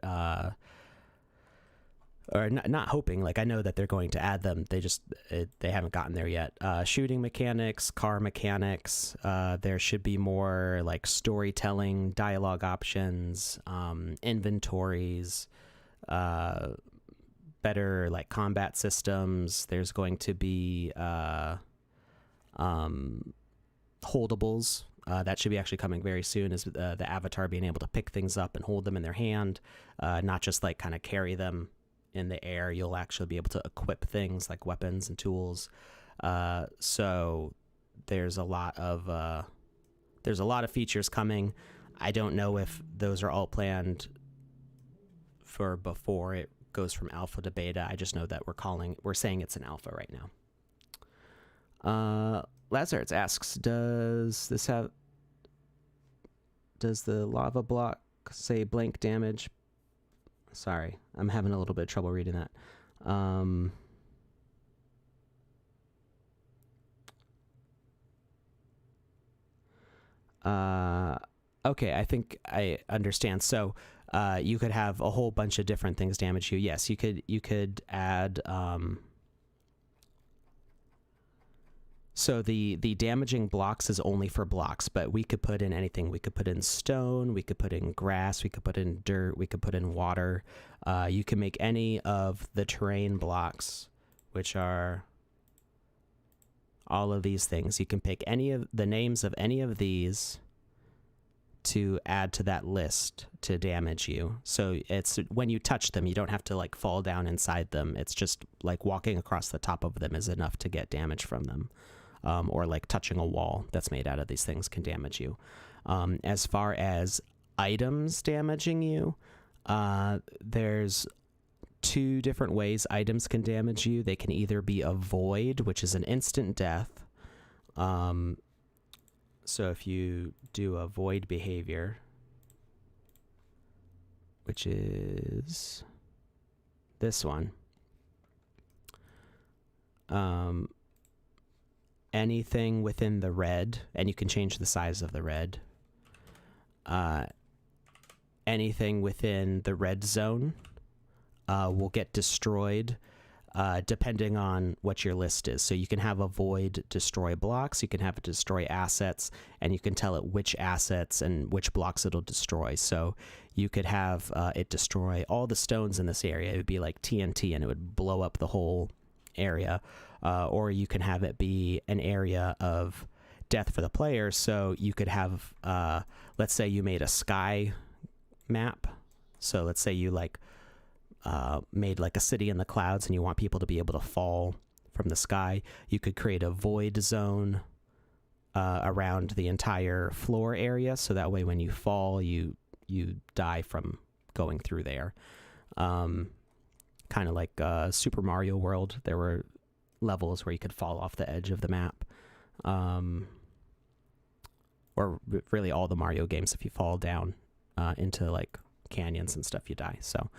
or not hoping, like I know that they're going to add them, they haven't gotten there yet. Shooting mechanics, car mechanics, there should be more like storytelling, dialogue options, inventories, better like combat systems. There's going to be holdables. That should be actually coming very soon, is the avatar being able to pick things up and hold them in their hand, not just like kind of carry them in the air. You'll actually be able to equip things like weapons and tools. So there's a lot of features coming. I don't know if those are all planned for before it goes from alpha to beta. I just know that we're saying it's an alpha right now. Lazarus asks, does the lava block say blank damage? Sorry, I'm having a little bit of trouble reading that. Okay, I think I understand. So you could have a whole bunch of different things damage you. Yes, you could add so the damaging blocks is only for blocks, but we could put in anything. We could put in stone, we could put in grass, we could put in dirt, we could put in water. You can make any of the terrain blocks, which are all of these things. You can pick any of the names of any of these to add to that list to damage you. So it's when you touch them, you don't have to like fall down inside them. It's just like walking across the top of them is enough to get damage from them. Or like touching a wall that's made out of these things can damage you. As far as items damaging you, there's two different ways items can damage you. They can either be a void, which is an instant death. So if you do a void behavior, which is this one, anything within the red, and you can change the size of the red, anything within the red zone will get destroyed depending on what your list is. So you can have a void destroy blocks, you can have it destroy assets, and you can tell it which assets and which blocks it'll destroy. So you could have it destroy all the stones in this area. It would be like TNT and it would blow up the whole area. Or you can have it be an area of death for the player. So you could have, let's say you made a sky map. So let's say you like made like a city in the clouds and you want people to be able to fall from the sky. You could create a void zone around the entire floor area. So that way when you fall, you die from going through there. Kind of like Super Mario World. There were levels where you could fall off the edge of the map, or really all the Mario games. If you fall down into like canyons and stuff, you die. So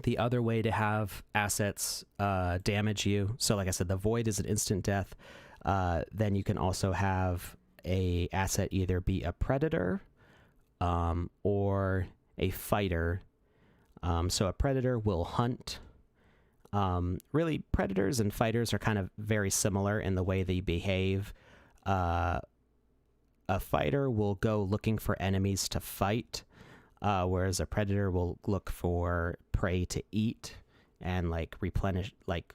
the other way to have assets damage you, so like I said, the void is an instant death. Then you can also have a asset either be a predator or a fighter. So a predator will hunt. Really, predators and fighters are kind of very similar in the way they behave. A fighter will go looking for enemies to fight, whereas a predator will look for prey to eat and like replenish. Like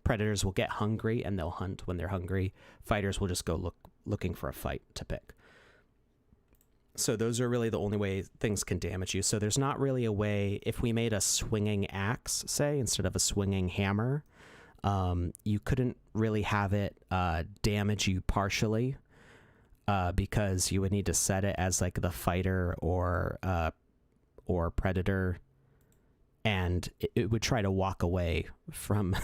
predators will get hungry and they'll hunt when they're hungry. Fighters will just go looking for a fight to pick. So those are really the only way things can damage you. So there's not really a way, if we made a swinging axe, say, instead of a swinging hammer, you couldn't really have it damage you partially because you would need to set it as like the fighter or predator, and it would try to walk away from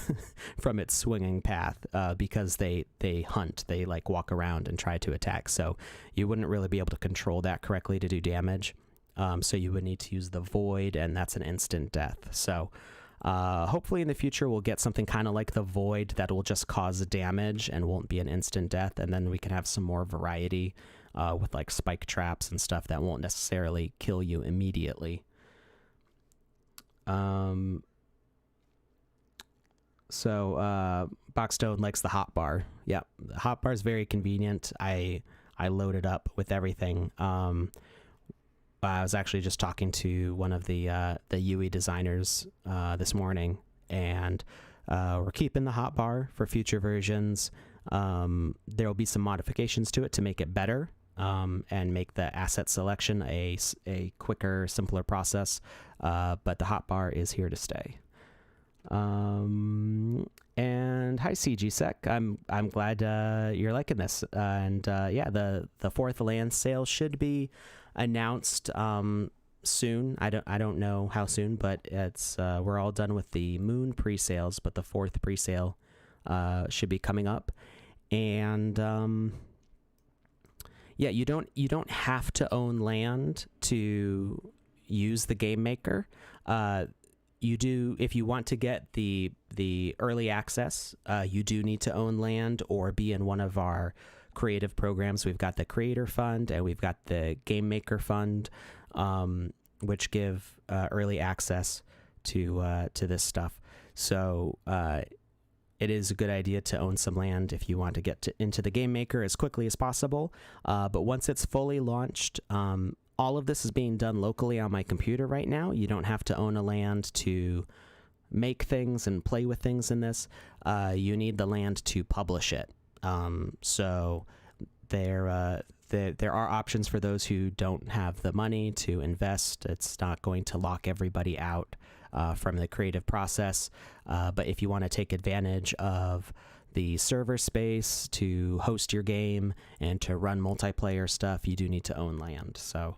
from its swinging path because they hunt, they like walk around and try to attack. So you wouldn't really be able to control that correctly to do damage. So you would need to use the void, and that's an instant death. So hopefully in the future we'll get something kind of like the void that will just cause damage and won't be an instant death, and then we can have some more variety with like spike traps and stuff that won't necessarily kill you immediately. Um, so Boxstone likes the hotbar. Yeah, the hotbar is very convenient. I load it up with everything. I was actually just talking to one of the UE designers this morning, and we're keeping the hotbar for future versions. There will be some modifications to it to make it better and make the asset selection a quicker, simpler process. But the hotbar is here to stay. And hi CGSec, I'm glad you're liking this. And yeah, the fourth land sale should be announced soon. I don't know how soon, but it's we're all done with the moon pre-sales, but the fourth pre-sale should be coming up. And yeah, you don't have to own land to use the game maker. You do, if you want to get the early access, you do need to own land or be in one of our creative programs. We've got the Creator Fund and we've got the Game Maker Fund, which give early access to this stuff. So it is a good idea to own some land if you want to get into the Game Maker as quickly as possible. But once it's fully launched, all of this is being done locally on my computer right now. You don't have to own a land to make things and play with things in this. You need the land to publish it. So there are options for those who don't have the money to invest. It's not going to lock everybody out from the creative process. But if you want to take advantage of the server space to host your game and to run multiplayer stuff, you do need to own land. So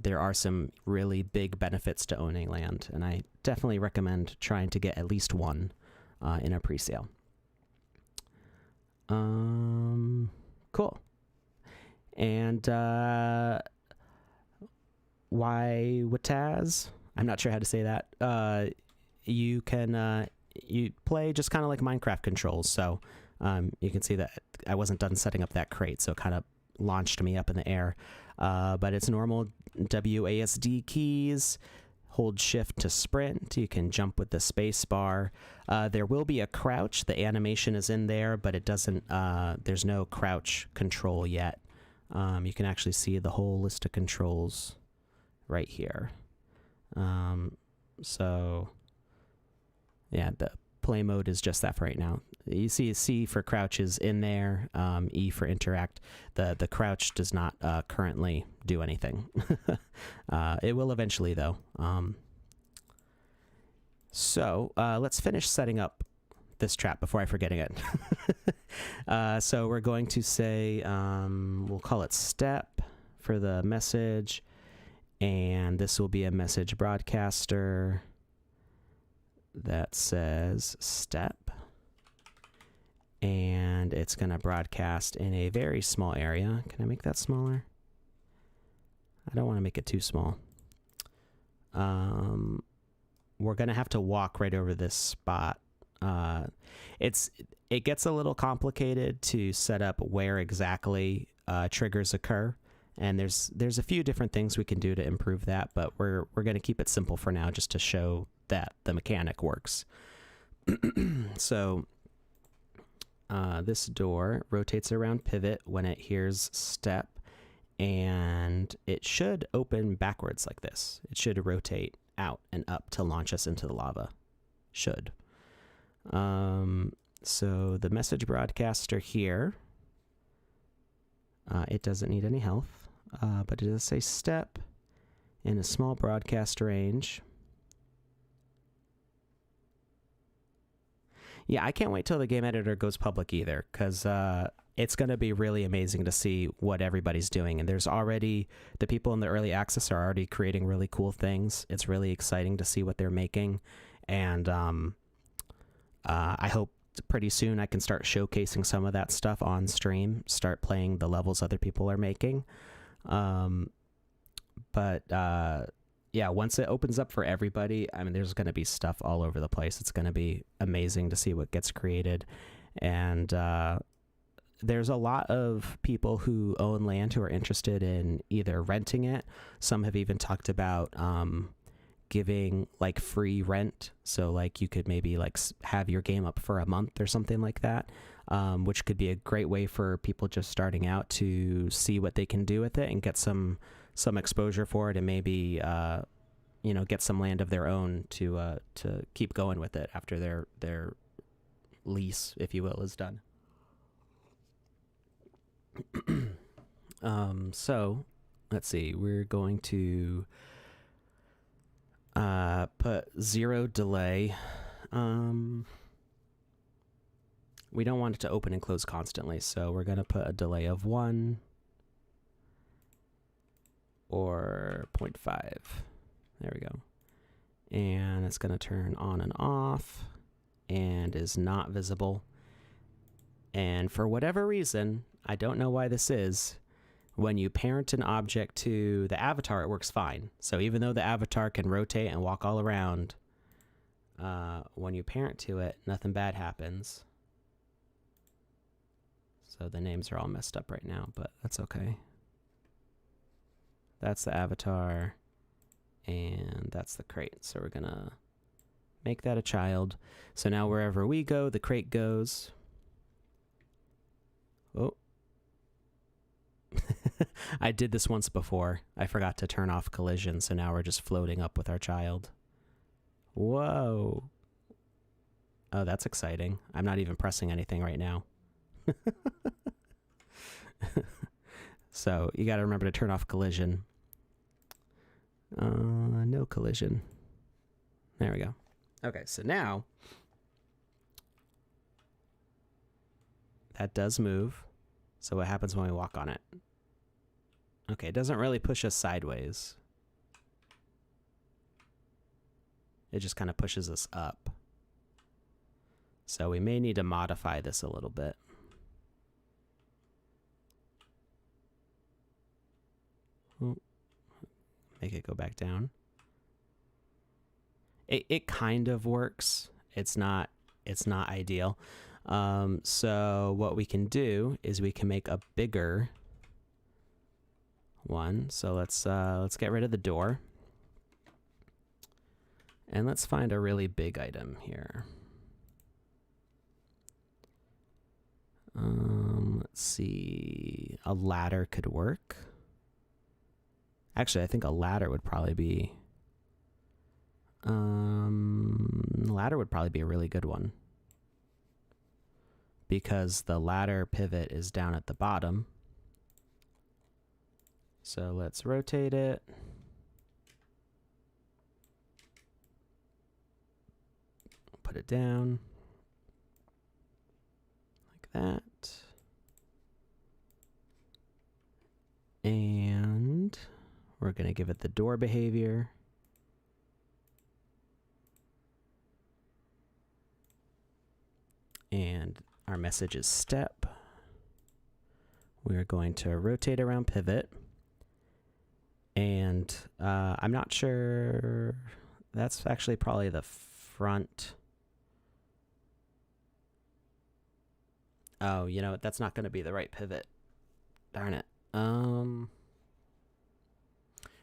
there are some really big benefits to owning land, and I definitely recommend trying to get at least one in a pre-sale. Cool. And Wataz, I'm not sure how to say that. You can you play just kind of like Minecraft controls. So you can see that I wasn't done setting up that crate, so it kind of launched me up in the air. But it's normal WASD keys. Hold shift to sprint. You can jump with the space bar. There will be a crouch. The animation is in there, but it doesn't, there's no crouch control yet. You can actually see the whole list of controls right here. So yeah, the play mode is just that for right now. You see C for crouch is in there, E for interact. The crouch does not currently do anything. It will eventually though. So let's finish setting up this trap before I forget it. So we're going to say, we'll call it step for the message, and this will be a message broadcaster that says step, and it's going to broadcast in a very small area. Can I make that smaller? I don't want to make it too small. We're going to have to walk right over this spot. It gets a little complicated to set up where exactly triggers occur, and there's a few different things we can do to improve that, but we're going to keep it simple for now just to show that the mechanic works. So this door rotates around pivot when it hears step, and it should open backwards like this. It should rotate out and up to launch us into the lava. Should. So the message broadcaster here, it doesn't need any health, but it does say step in a small broadcast range. Yeah, I can't wait till the game editor goes public either, because it's going to be really amazing to see what everybody's doing. And there's already, the people in the early access are already creating really cool things. It's really exciting to see what they're making. And I hope pretty soon I can start showcasing some of that stuff on stream, start playing the levels other people are making. Yeah, once it opens up for everybody, I mean, there's going to be stuff all over the place. It's going to be amazing to see what gets created. And there's a lot of people who own land who are interested in either renting it. Some have even talked about giving like free rent. So like you could maybe like have your game up for a month or something like that, which could be a great way for people just starting out to see what they can do with it and get some exposure for it, and maybe get some land of their own to keep going with it after their lease, if you will, is done. So let's see, we're going to put 0 delay. We don't want it to open and close constantly, so we're going to put a delay of 1 or 0.5. There we go. And it's going to turn on and off and is not visible. And for whatever reason, I don't know why this is, when you parent an object to the avatar, it works fine. So even though the avatar can rotate and walk all around, when you parent to it, nothing bad happens. So the names are all messed up right now, but that's okay. That's the avatar, and that's the crate. So we're gonna make that a child. So now wherever we go, the crate goes. Oh. I did this once before. I forgot to turn off collision, so now we're just floating up with our child. Whoa. Oh, that's exciting. I'm not even pressing anything right now. So you got to remember to turn off collision. No collision. There we go. Okay, so now that does move. So what happens when we walk on it? Okay, it doesn't really push us sideways. It just kind of pushes us up. So we may need to modify this a little bit. Make it go back down. It kind of works. It's not ideal. So what we can do is we can make a bigger one. So let's get rid of the door. And let's find a really big item here. Let's see. A ladder could work. Actually, I think a ladder would probably be a really good one, because the ladder pivot is down at the bottom. So let's rotate it. Put it down like that. And we're going to give it the door behavior. And our message is step. We're going to rotate around pivot. And I'm not sure. That's actually probably the front. Oh, you know what? That's not going to be the right pivot. Darn it.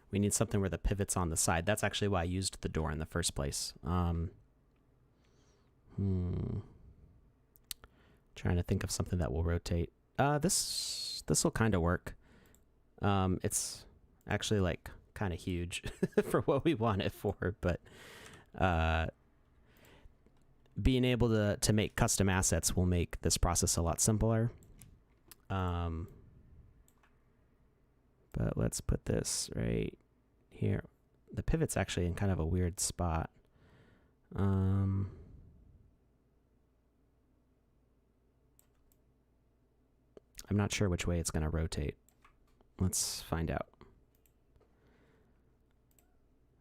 We need something where the pivot's on the side. That's actually why I used the door in the first place. Trying to think of something that will rotate. This will kind of work. It's actually like kind of huge for what we want it for, but being able to make custom assets will make this process a lot simpler. But let's put this right here. The pivot's actually in kind of a weird spot. I'm not sure which way it's going to rotate. Let's find out.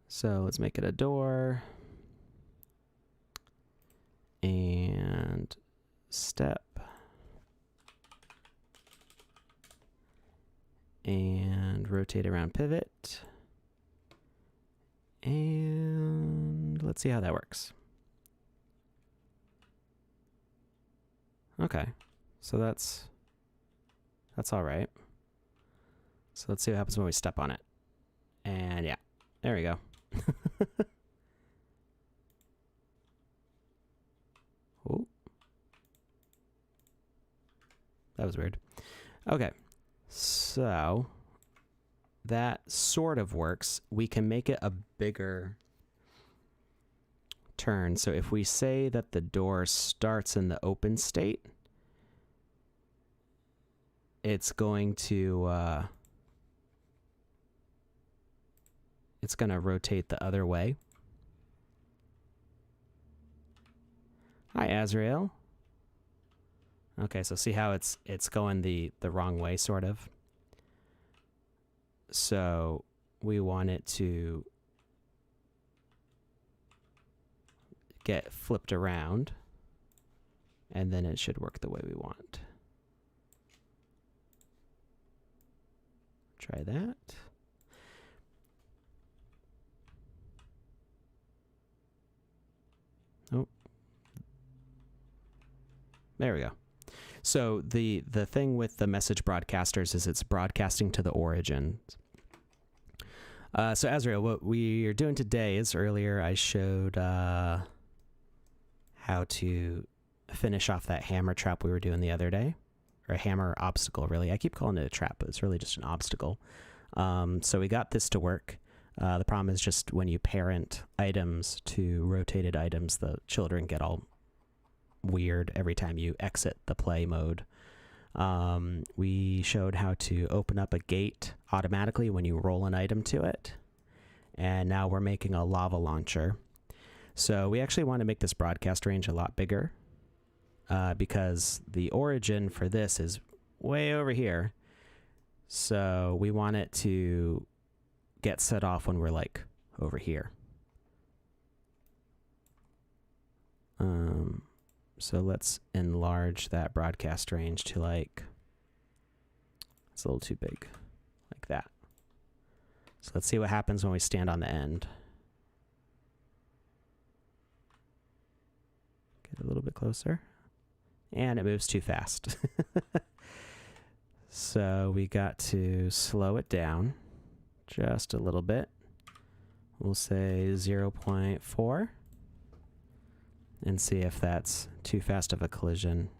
So let's make it a door. And step. And rotate around pivot. And let's see how that works. Okay, so that's all right. So let's see what happens when we step on it. And yeah, there we go. was weird. Okay, so that sort of works. We can make it a bigger turn. So if we say that the door starts in the open state, it's going to rotate the other way. Hi, Azrael. Okay, so see how it's going the wrong way, sort of. So we want it to get flipped around, and then it should work the way we want. Try that. Oh. There we go. So the thing with the message broadcasters is it's broadcasting to the origin. So Azrael, what we are doing today is earlier I showed how to finish off that hammer trap we were doing the other day, or a hammer obstacle, really. I keep calling it a trap, but it's really just an obstacle. So we got this to work. The problem is just when you parent items to rotated items, the children get all weird every time you exit the play mode. We showed how to open up a gate automatically when you roll an item to it. And now we're making a lava launcher. So we actually want to make this broadcast range a lot bigger because the origin for this is way over here. So we want it to get set off when we're like over here. So let's enlarge that broadcast range to like, it's a little too big, like that. So let's see what happens when we stand on the end. Get a little bit closer. And it moves too fast. So we got to slow it down just a little bit. We'll say 0.4. And see if that's too fast of a collision.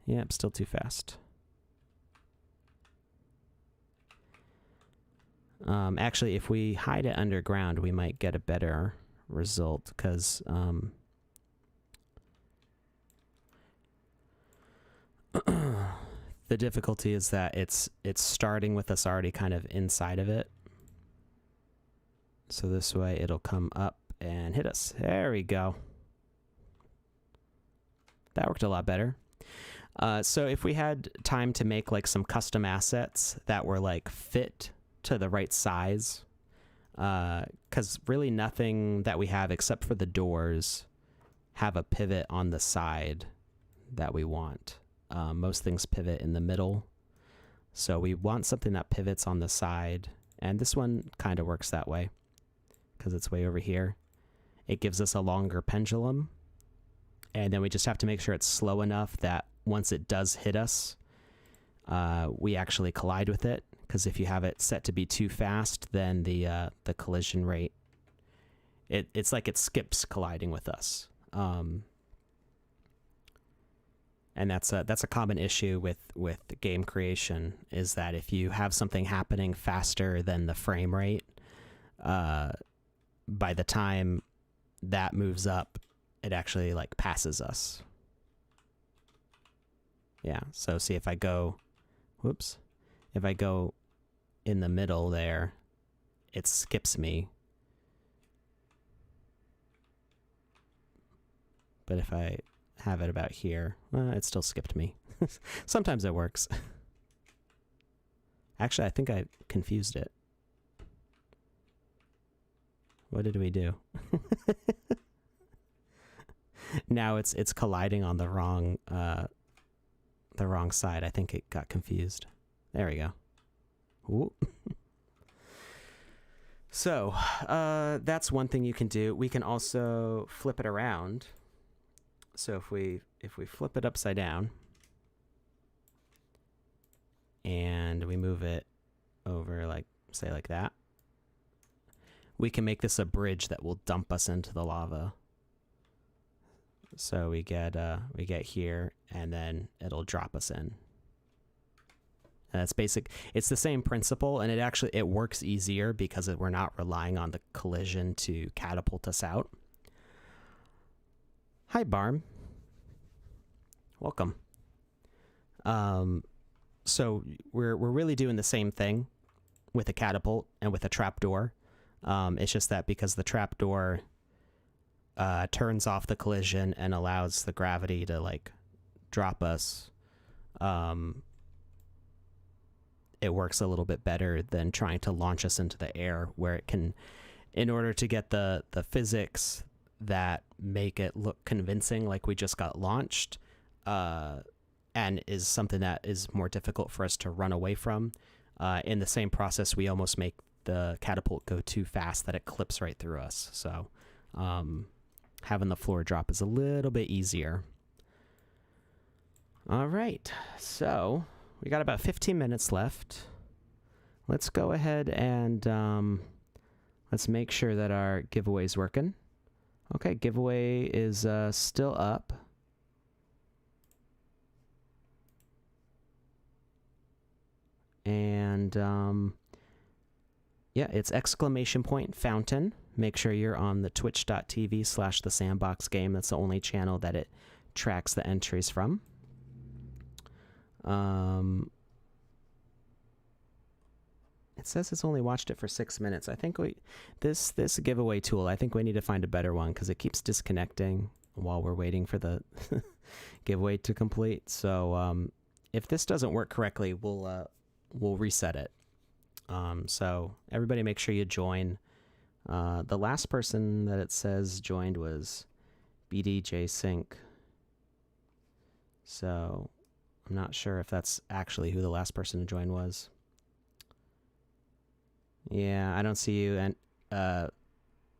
Yep, still too fast. Actually, if we hide it underground, we might get a better result, because the difficulty is that it's starting with us already kind of inside of it. So this way it'll come up and hit us. There we go. That worked a lot better. So if we had time to make like some custom assets that were like fit to the right size, because really nothing that we have except for the doors have a pivot on the side that we want. Most things pivot in the middle. So we want something that pivots on the side. And this one kind of works that way because it's way over here. It gives us a longer pendulum, and then we just have to make sure it's slow enough that once it does hit us, we actually collide with it, because if you have it set to be too fast, then the collision rate, it's like it skips colliding with us. And that's a common issue with game creation, is that if you have something happening faster than the frame rate, by the time that moves up, it actually like passes us. Yeah, so see if I go, whoops, if I go in the middle there, it skips me. But if I have it about here, it still skipped me. Sometimes it works. Actually, I think I confused it. What did we do? Now it's colliding on the wrong side. I think it got confused. There we go. Ooh. So that's one thing you can do. We can also flip it around. So if we flip it upside down and we move it over, like say like that, we can make this a bridge that will dump us into the lava. So we get here, and then it'll drop us in. And it's basic. It's the same principle, and it works easier because we're not relying on the collision to catapult us out. Hi, Barm. Welcome. So we're really doing the same thing with a catapult and with a trapdoor. It's just that because the trapdoor turns off the collision and allows the gravity to like drop us, it works a little bit better than trying to launch us into the air, where it can, in order to get the physics that make it look convincing like we just got launched, and is something that is more difficult for us to run away from. In the same process, we almost make the catapult go too fast that it clips right through us. So having the floor drop is a little bit easier. All right, so we got about 15 minutes left. Let's go ahead and let's make sure that our giveaway is working. Okay, giveaway is still up. And yeah, it's !fountain. Make sure you're on the twitch.tv/thesandboxgame. That's the only channel that it tracks the entries from. It says it's only watched it for 6 minutes. I think this giveaway tool, I think we need to find a better one because it keeps disconnecting while we're waiting for the giveaway to complete. So if this doesn't work correctly, we'll reset it. So everybody make sure you join. The last person that it says joined was BDJ Sync. So I'm not sure if that's actually who the last person to join was. Yeah, I don't see you and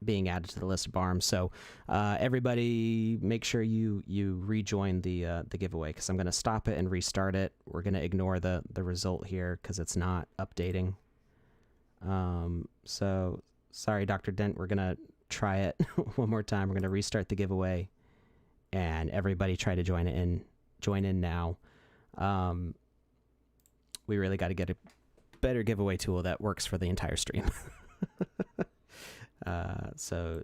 being added to the list of BARMs. So everybody make sure you rejoin the giveaway, because I'm going to stop it and restart it. We're going to ignore the result here because it's not updating. So sorry, Dr. Dent, we're going to try it one more time. We're going to restart the giveaway, and everybody try to join in now. We really got to get a better giveaway tool that works for the entire stream. So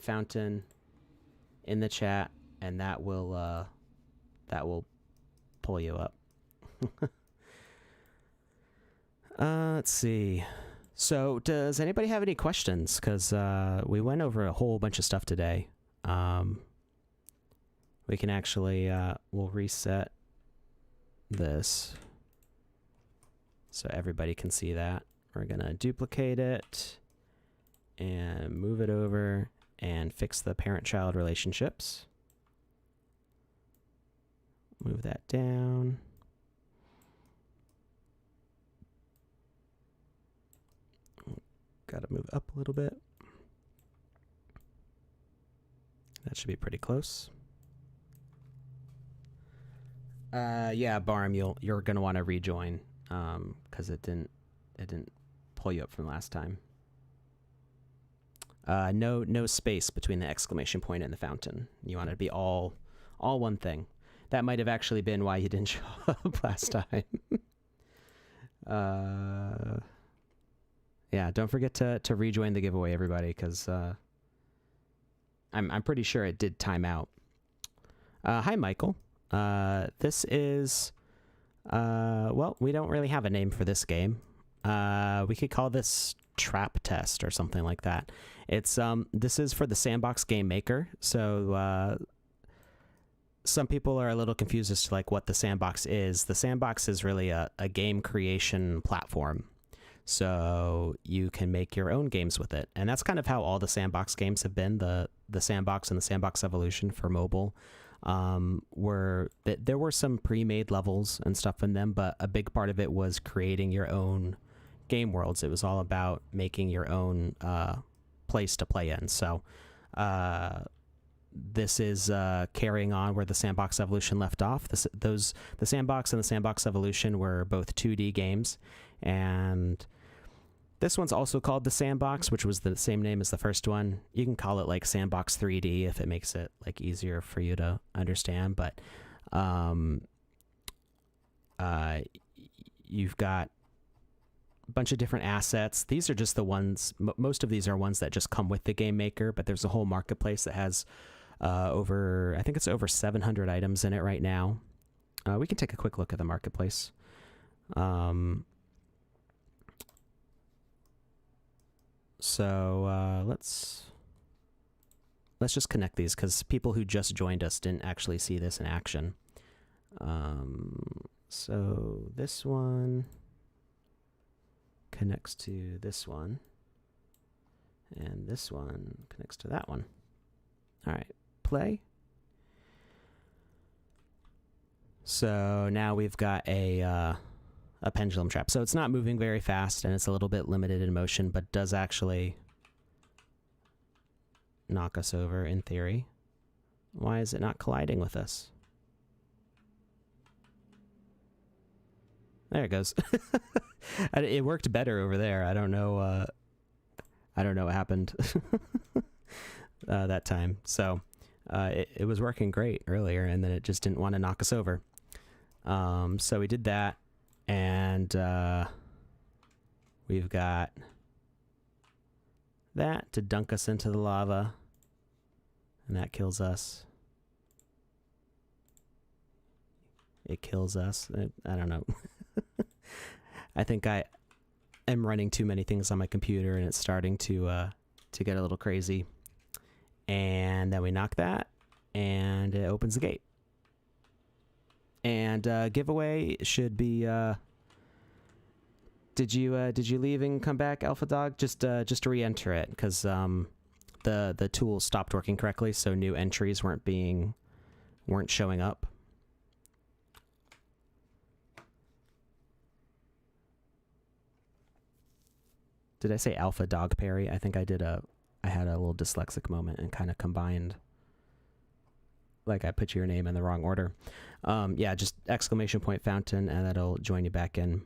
!fountain in the chat, and that will pull you up. Let's see. So does anybody have any questions? Because we went over a whole bunch of stuff today. We can actually we'll reset this so everybody can see that. We're gonna duplicate it and move it over and fix the parent-child relationships. Move that down. Got to move up a little bit. That should be pretty close. Yeah, Barm, you're gonna want to rejoin because it didn't pull you up from last time. No space between the ! And the fountain. You want it to be all one thing. That might have actually been why you didn't show up last time. Yeah, don't forget to rejoin the giveaway, everybody, because I'm pretty sure it did time out. Hi, Michael. This is well, we don't really have a name for this game. We could call this Trap Test or something like that. It's this is for the Sandbox Game Maker. So some people are a little confused as to like what the Sandbox is. The Sandbox is really a game creation platform. So you can make your own games with it. And that's kind of how all the Sandbox games have been. The Sandbox and the Sandbox Evolution for mobile there were some pre-made levels and stuff in them, but a big part of it was creating your own game worlds. It was all about making your own place to play in. So this is carrying on where the Sandbox Evolution left off. The Sandbox and the Sandbox Evolution were both 2D games, and This one's also called the Sandbox, which was the same name as the first one. You can call it like Sandbox 3D if it makes it like easier for you to understand. But you've got a bunch of different assets. These are just the ones. Most of these are ones that just come with the game maker. But there's a whole marketplace that has I think it's over 700 items in it right now. We can take a quick look at the marketplace. So let's just connect these because people who just joined us didn't actually see this in action. So this one connects to this one, and this one connects to that one. All right, play. So now we've got a pendulum trap. So it's not moving very fast, and it's a little bit limited in motion, but does actually knock us over in theory. Why is it not colliding with us? There it goes. It worked better over there. I don't know what happened that time. So it was working great earlier, and then it just didn't want to knock us over. So we did that, and we've got that to dunk us into the lava, and that kills us. It kills us. I don't know. I think I am running too many things on my computer, and it's starting to get a little crazy. And then we knock that, and it opens the gate. And giveaway should be. Did you leave and come back, Alpha Dog? Just re-enter it because the tool stopped working correctly, so new entries weren't showing up. Did I say Alpha Dog Perry? I think I did I had a little dyslexic moment and kind of combined, like I put your name in the wrong order. Yeah, just exclamation point fountain, and that'll join you back in.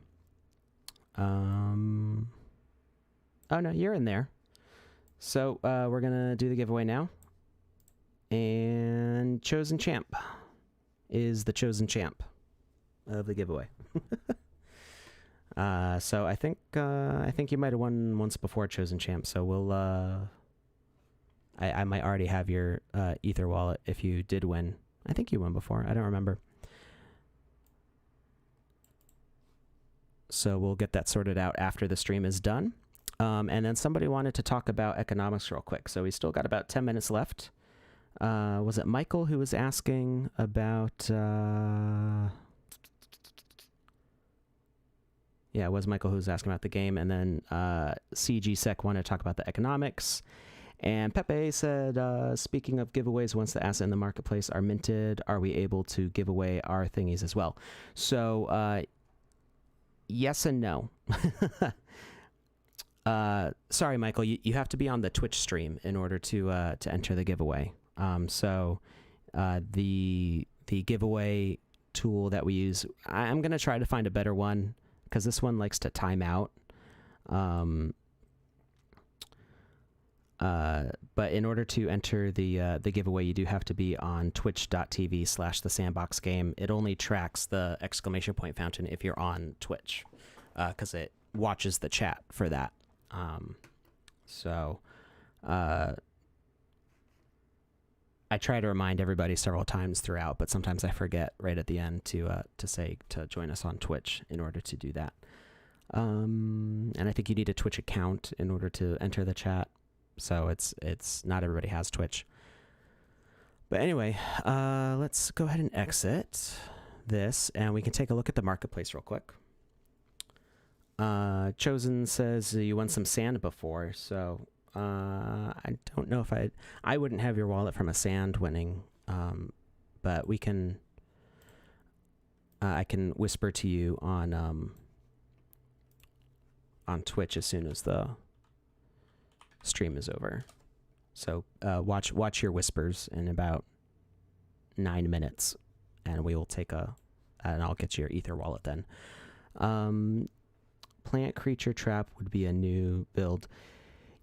Oh no, you're in there. So we're gonna do the giveaway now. And Chosen Champ is the chosen champ of the giveaway. So I think you might have won once before, Chosen Champ. So we'll I might already have your Ether wallet if you did win. I think you won before. I don't remember. So we'll get that sorted out after the stream is done. And then somebody wanted to talk about economics real quick. So we still got about 10 minutes left. Was it Michael who was asking about... Yeah, it was Michael who was asking about the game. And then CGSec wanted to talk about the economics. And Pepe said, speaking of giveaways, once the assets in the marketplace are minted, are we able to give away our thingies as well? So, yes and no. Sorry, Michael, you have to be on the Twitch stream in order to enter the giveaway. So the giveaway tool that we use, I'm going to try to find a better one because this one likes to time out. But in order to enter the giveaway, you do have to be on twitch.tv/thesandboxgame. It only tracks the exclamation point fountain if you're on Twitch, because it watches the chat for that. So I try to remind everybody several times throughout, but sometimes I forget right at the end to say to join us on Twitch in order to do that. And I think you need a Twitch account in order to enter the chat. So it's not everybody has Twitch. But anyway, let's go ahead and exit this, and we can take a look at the marketplace real quick. Chosen says you won some sand before, so I don't know if I wouldn't have your wallet from a sand winning, but we can. I can whisper to you on Twitch as soon as the stream is over. So watch your whispers in about 9 minutes, and we will take and I'll get you your Ether wallet then. plant creature trap would be a new build.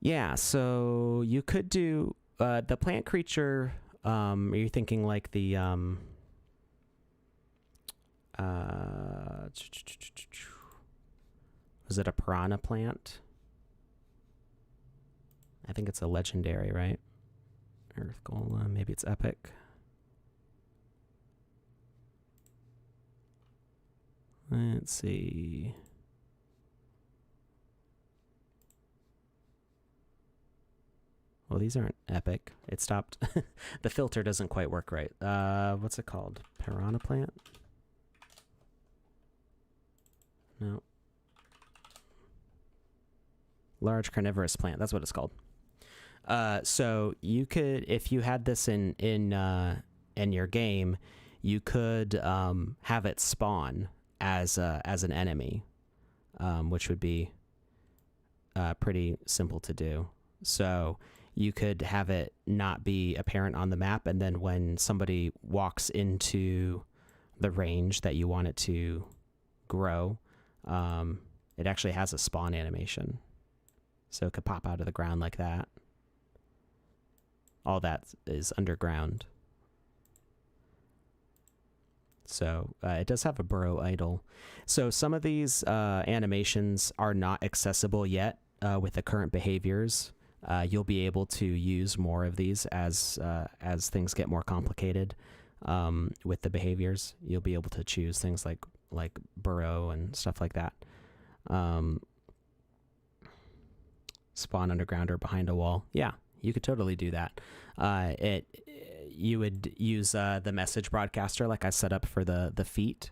Yeah, so you could do the plant creature. Are you thinking like the was it a piranha plant? I think it's a legendary, right? Earth Golem, maybe it's epic. Let's see. Well, these aren't epic. It stopped. The filter doesn't quite work right. What's it called? Piranha plant? No. Large carnivorous plant. That's what it's called. So you could, if you had this in your game, you could have it spawn as an enemy, which would be pretty simple to do. So you could have it not be apparent on the map, and then when somebody walks into the range that you want it to grow, it actually has a spawn animation. So it could pop out of the ground like that. All that is underground. So it does have a burrow idle. So some of these animations are not accessible yet with the current behaviors. You'll be able to use more of these as things get more complicated with the behaviors. You'll be able to choose things like burrow and stuff like that. Spawn underground or behind a wall. Yeah, you could totally do that. You would use the message broadcaster like I set up for the feet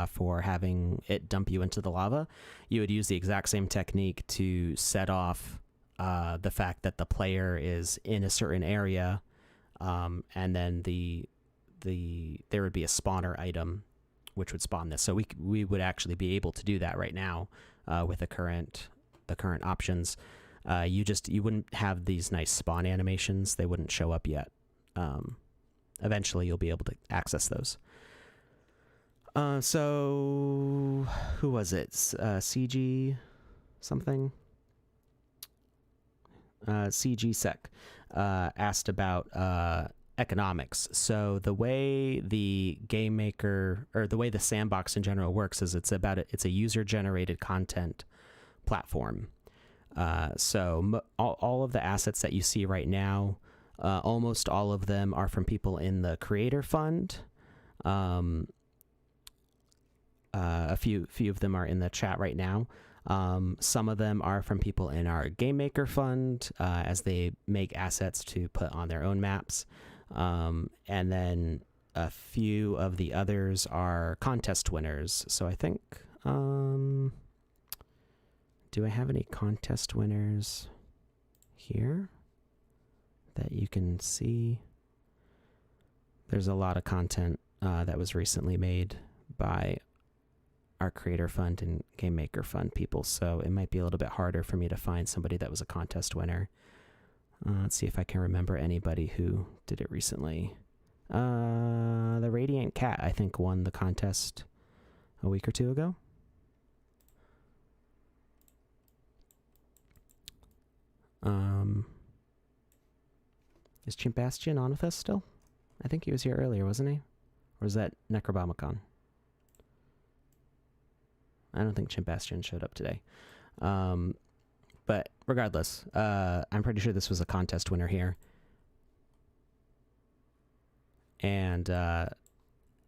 for having it dump you into the lava. You would use the exact same technique to set off the fact that the player is in a certain area, and then there would be a spawner item which would spawn this. So we would actually be able to do that right now with the current options. You wouldn't have these nice spawn animations. They wouldn't show up yet. Eventually you'll be able to access those. So who was it? CG something? CG Sec asked about economics. So the way the game maker, or the way the Sandbox in general works, is it's a user-generated content platform. So all of the assets that you see right now, almost all of them are from people in the Creator Fund. A few of them are in the chat right now. Some of them are from people in our Game Maker Fund as they make assets to put on their own maps. And then a few of the others are contest winners. So I think, do I have any contest winners here that you can see? There's a lot of content that was recently made by our Creator Fund and Game Maker Fund people, so it might be a little bit harder for me to find somebody that was a contest winner. Let's see if I can remember anybody who did it recently. The Radiant Cat, I think, won the contest a week or two ago. Is Chimp-Bastion on with us still? I think he was here earlier, wasn't he? Or was that Necrobomicon? I don't think Chimp-Bastion showed up today. But regardless, I'm pretty sure this was a contest winner here. And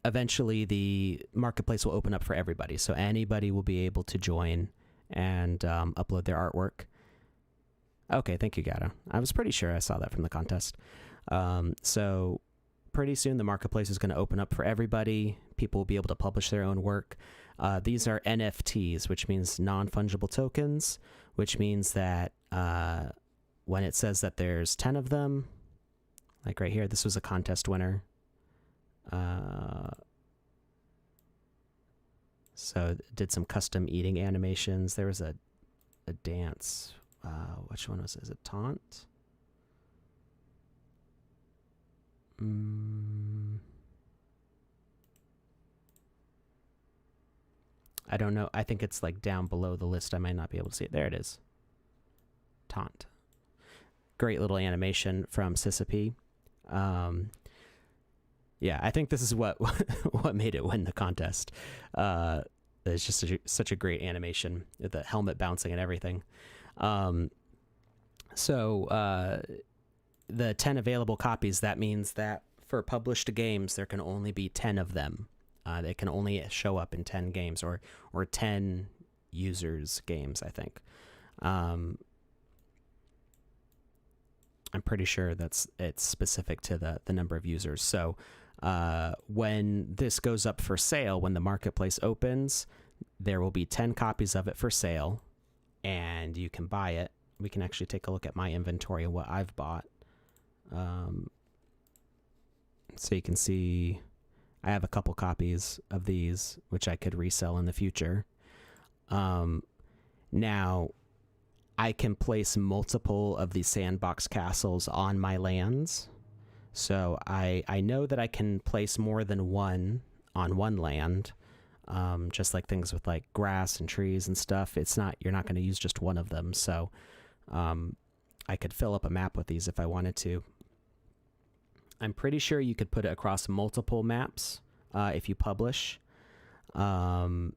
eventually the marketplace will open up for everybody. So anybody will be able to join and upload their artwork. Okay, thank you, Gata. I was pretty sure I saw that from the contest. So pretty soon the marketplace is going to open up for everybody. People will be able to publish their own work. These are NFTs, which means non-fungible tokens, which means that when it says that there's 10 of them, like right here, this was a contest winner. So did some custom eating animations. There was a dance. Which one was it? Is it Taunt? I don't know. I think it's like down below the list. I might not be able to see it. There it is. Taunt. Great little animation from Sissipe. Yeah, I think this is what what made it win the contest. It's just such a great animation, the helmet bouncing and everything. So the 10 available copies, that means that for published games, there can only be 10 of them. They can only show up in 10 games or 10 users' games, I think. I'm pretty sure it's specific to the number of users. So when this goes up for sale, when the marketplace opens, there will be 10 copies of it for sale, and you can buy it. We can actually take a look at my inventory and what I've bought. So you can see I have a couple copies of these, which I could resell in the future. Now, I can place multiple of these sandbox castles on my lands. So I know that I can place more than one on one land, just like things with like grass and trees and stuff. You're not going to use just one of them. So I could fill up a map with these if I wanted to. I'm pretty sure you could put it across multiple maps if you publish. And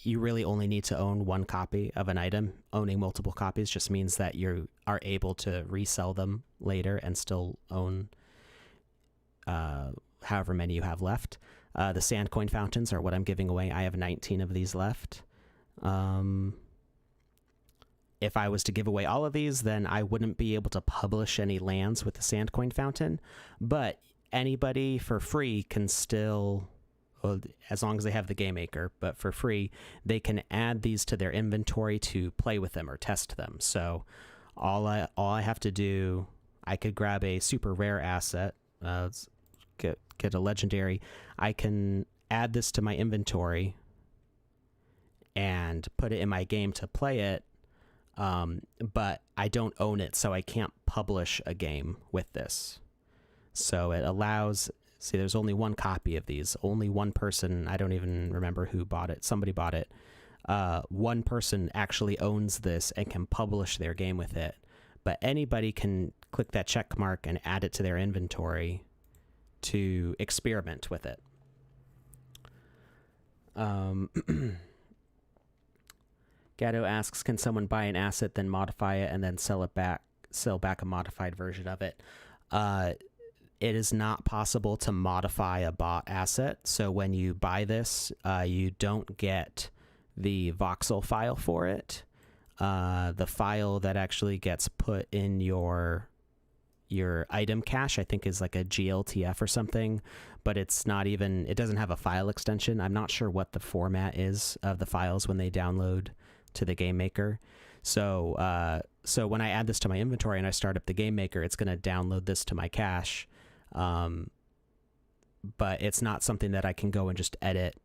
you really only need to own one copy of an item. Owning multiple copies just means that you are able to resell them later and still own however many you have left. The sand coin fountains are what I'm giving away. I have 19 of these left. If I was to give away all of these, then I wouldn't be able to publish any lands with the sand coin fountain, but anybody for free can still, as long as they have the game maker, but for free, they can add these to their inventory to play with them or test them. So all I have to do, I could grab a super rare asset, get a legendary. I can add this to my inventory and put it in my game to play it, but I don't own it, so I can't publish a game with this. So it allows, see, there's only one copy of these. Only one person, I don't even remember who bought it. Somebody bought it. One person actually owns this and can publish their game with it. But anybody can click that check mark and add it to their inventory to experiment with it. Gatto asks, can someone buy an asset, then modify it, and then sell back a modified version of it? It is not possible to modify a bought asset. So when you buy this, you don't get the voxel file for it. The file that actually gets put in your item cache, I think, is like a GLTF or something, but it doesn't have a file extension. I'm not sure what the format is of the files when they download to the game maker. So when I add this to my inventory and I start up the game maker, it's going to download this to my cache. But it's not something that I can go and just edit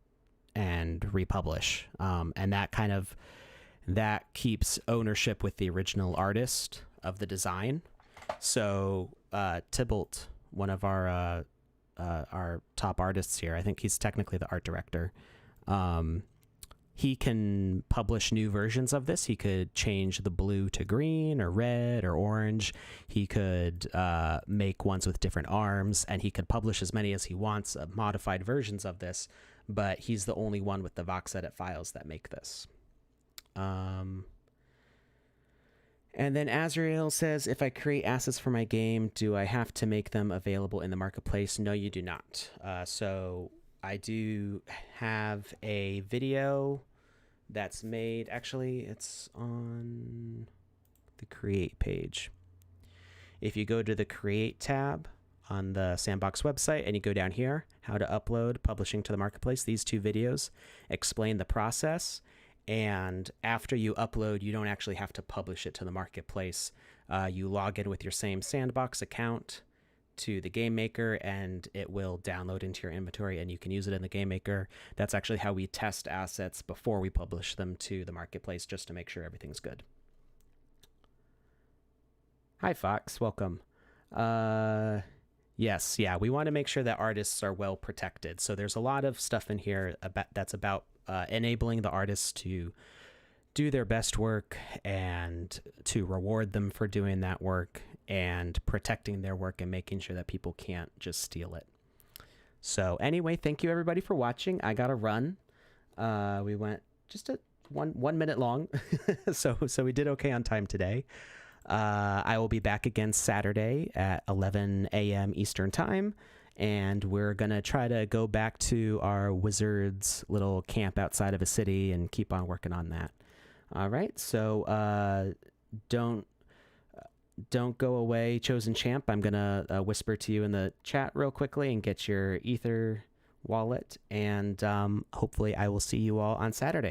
and republish. And that keeps ownership with the original artist of the design. So Tybalt, one of our top artists here, I think he's technically the art director. He can publish new versions of this. He could change the blue to green or red or orange. He could make ones with different arms, and he could publish as many as he wants of modified versions of this, but he's the only one with the VoxEdit files that make this. And then Azrael says, if I create assets for my game, do I have to make them available in the marketplace? No, you do not. So I do have a video that's made. Actually, it's on the Create page. If you go to the Create tab on the Sandbox website and you go down here, how to upload publishing to the marketplace, these two videos explain the process. And after you upload, you don't actually have to publish it to the marketplace. You log in with your same Sandbox account to the game maker, and it will download into your inventory and you can use it in the game maker. That's actually how we test assets before we publish them to the marketplace, just to make sure everything's good. Hi Fox, welcome. Yeah, Yes, yeah, we want to make sure that artists are well protected. So there's a lot of stuff in here that's about enabling the artists to do their best work and to reward them for doing that work and protecting their work and making sure that people can't just steal it. So anyway, thank you everybody for watching. I got to run. We went just a 1 minute long, so we did okay on time today. I will be back again Saturday at 11 a.m. Eastern time, and we're gonna try to go back to our wizards little camp outside of a city and keep on working on that. All right, so don't go away, chosen champ. I'm gonna whisper to you in the chat real quickly and get your ether wallet, and hopefully I will see you all on Saturday.